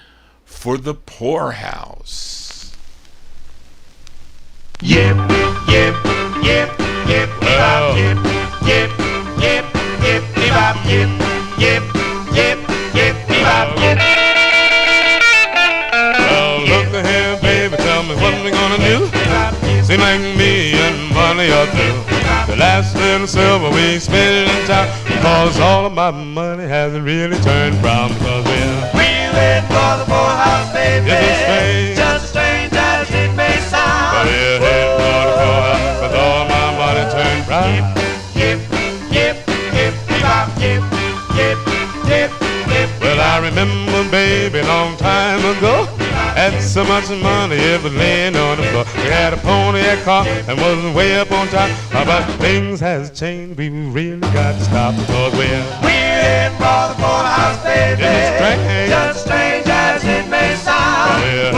for the Poorhouse. Yep, yep, yep, yep, Well. yep, yep, yep, yep, yep, yep, yep, yep, yep, yep. Well, look here, baby, tell me what we gonna do. Seem like me and one of you through. The last little silver we spent in town, cause all of my money hasn't really turned brown. Because we're heading for the poorhouse, baby. Just strange as it may sound. But we're heading for the poorhouse, cause all my money turned brown. Yep, yep, yep, yep, yep, yep, yep, yep. so much money it was laying on the floor. We had a Pontiac car and was way up on top. But things has changed, we really got to stop because we're in for the poorhouse, baby. Just strange as it may sound. we're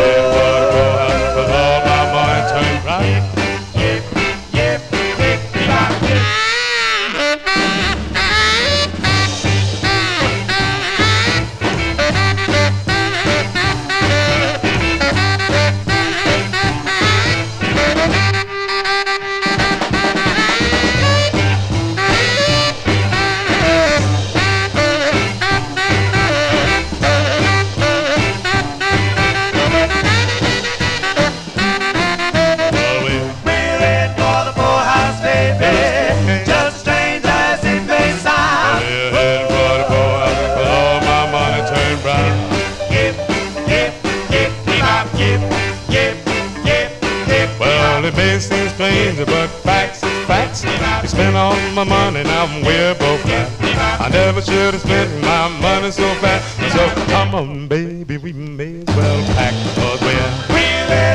headed for the poorhouse, 'cause all my money turned right. Yip, yip, yip, yip, yip. But facts is facts. I spent all my money, now we're both flat. I never should have spent my money so fast. So come on, baby, we may as well pack. Cause we're in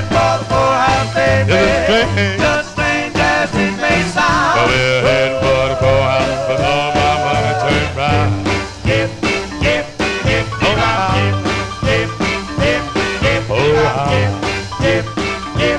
for the poorhouse, baby. just strange as it may sound. But we're heading for the poorhouse, 'cause all my money turned right. Yip, yip, yip, yip, yip, yip, yip, yip, yip, yip, yip, yip, yip.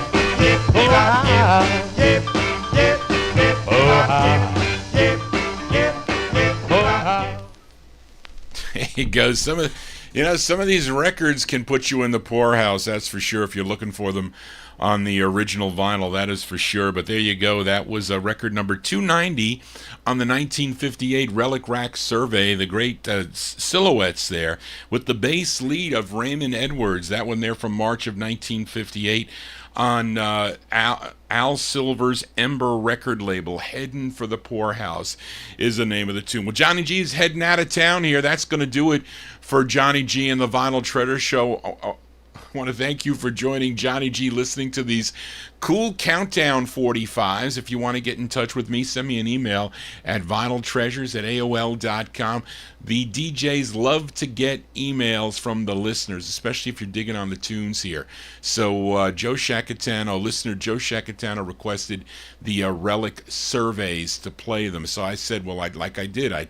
There you go. Some of these records can put you in the poorhouse, that's for sure, if you're looking for them on the original vinyl, that is for sure. But there you go. That was record number 290 on the 1958 Relic Rack Survey. The great silhouettes there with the bass lead of Raymond Edwards. That one there from March of 1958 on Al Silver's Ember record label. Heading for the Poorhouse is the name of the tune. Well, Johnny G's heading out of town here. That's going to do it for Johnny G and the Vinyl Treasure Show. I want to thank you for joining Johnny G, listening to these cool Countdown 45s. If you want to get in touch with me, send me an email at vinyltreasures@aol.com. The DJs love to get emails from the listeners, especially if you're digging on the tunes here. So Joe Shacatano, listener Joe Shacatano, requested the Relic surveys to play them. So I said, well, I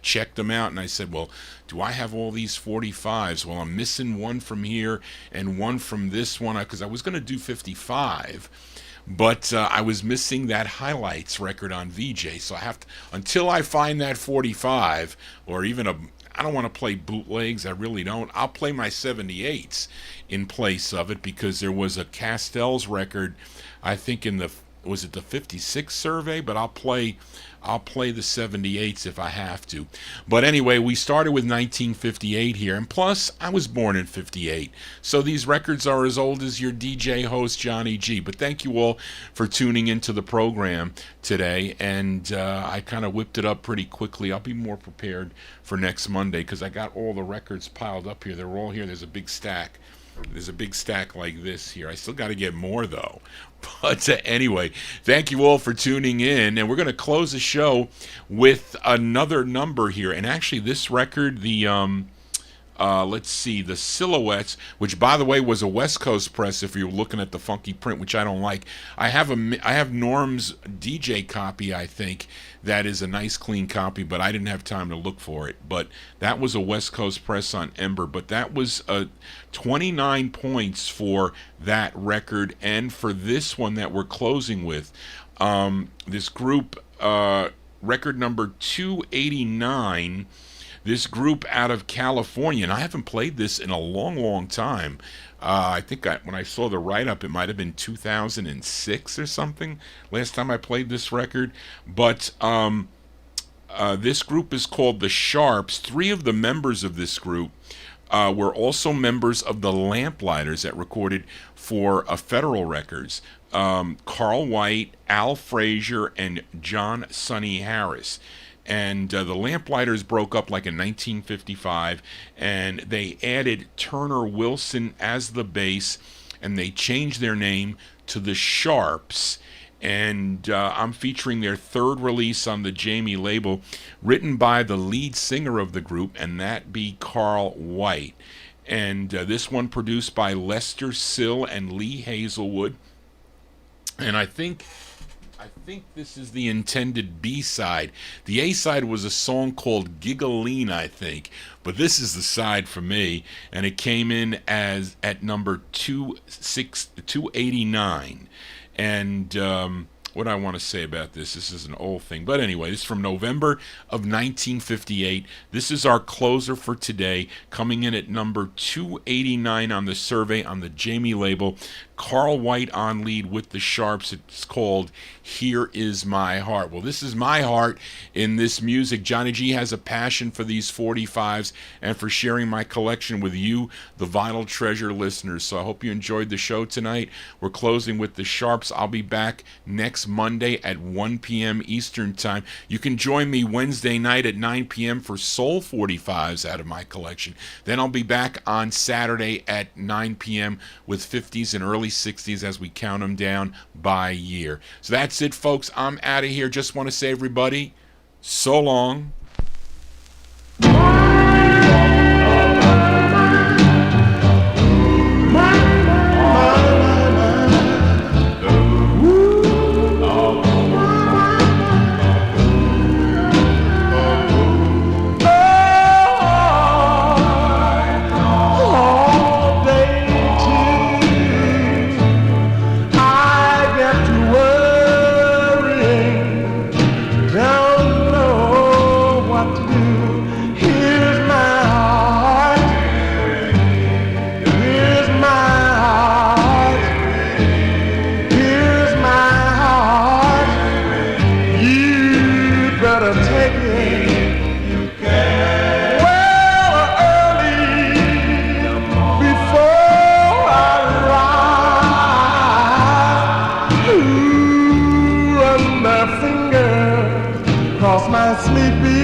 checked them out, and I said, well, do I have all these 45s? Well, I'm missing one from here and one from this one, because I was going to do 55, but I was missing that highlights record on VJ. So I have to, until I find that 45, or even I don't want to play bootlegs, I really don't. I'll play my 78s in place of it, because there was a Castell's record, I think was it the 56 survey? But I'll play the 78s if I have to. But anyway, we started with 1958 here, and plus I was born in 58, so these records are as old as your DJ host Johnny G. But thank you all for tuning into the program today, and I kind of whipped it up pretty quickly. I'll be more prepared for next Monday, because I got all the records piled up here. They're all here. There's a big stack like this here. I still got to get more though. But anyway, thank you all for tuning in, and we're going to close the show with another number here. And actually, this record, the let's see, the Silhouettes, which by the way was a West Coast press. If you're looking at the funky print, which I don't like, I have Norm's DJ copy. I think that is a nice clean copy, but I didn't have time to look for it. But that was a West Coast press on Ember. But that was 29 points for that record, and for this one that we're closing with, this group, record number 289. This group out of California, and I haven't played this in a long, long time. I think when I saw the write-up, it might have been 2006 or something, last time I played this record. But this group is called the Sharps. 3 of the members of this group were also members of the Lamplighters that recorded for Federal Records. Carl White, Al Frazier, and John Sonny Harris. And the Lamplighters broke up like in 1955, and they added Turner Wilson as the bass, and they changed their name to the Sharps. And I'm featuring their 3rd release on the Jamie label, written by the lead singer of the group, and that be Carl White. And this one produced by Lester Sill and Lee Hazelwood. And I think this is the intended B-side. The A-side was a song called Giggling, I think. But this is the side for me. And it came in as at number 289. And what I want to say about this is an old thing. But anyway, this is from November of 1958. This is our closer for today, coming in at number 289 on the survey on the Jamie label. Carl White on lead with the Sharps. It's called Here Is My Heart. Well, this is my heart in this music. Johnny G has a passion for these 45s and for sharing my collection with you, the Vinyltreasure listeners. So I hope you enjoyed the show tonight. We're closing with the Sharps. I'll be back next Monday at 1 p.m. Eastern Time. You can join me Wednesday night at 9 p.m. for Soul 45s out of my collection. Then I'll be back on Saturday at 9 p.m. with 50s and early 60s as we count them down by year. So that's it, folks. I'm out of here. Just want to say, everybody, so long. Cross my sleepy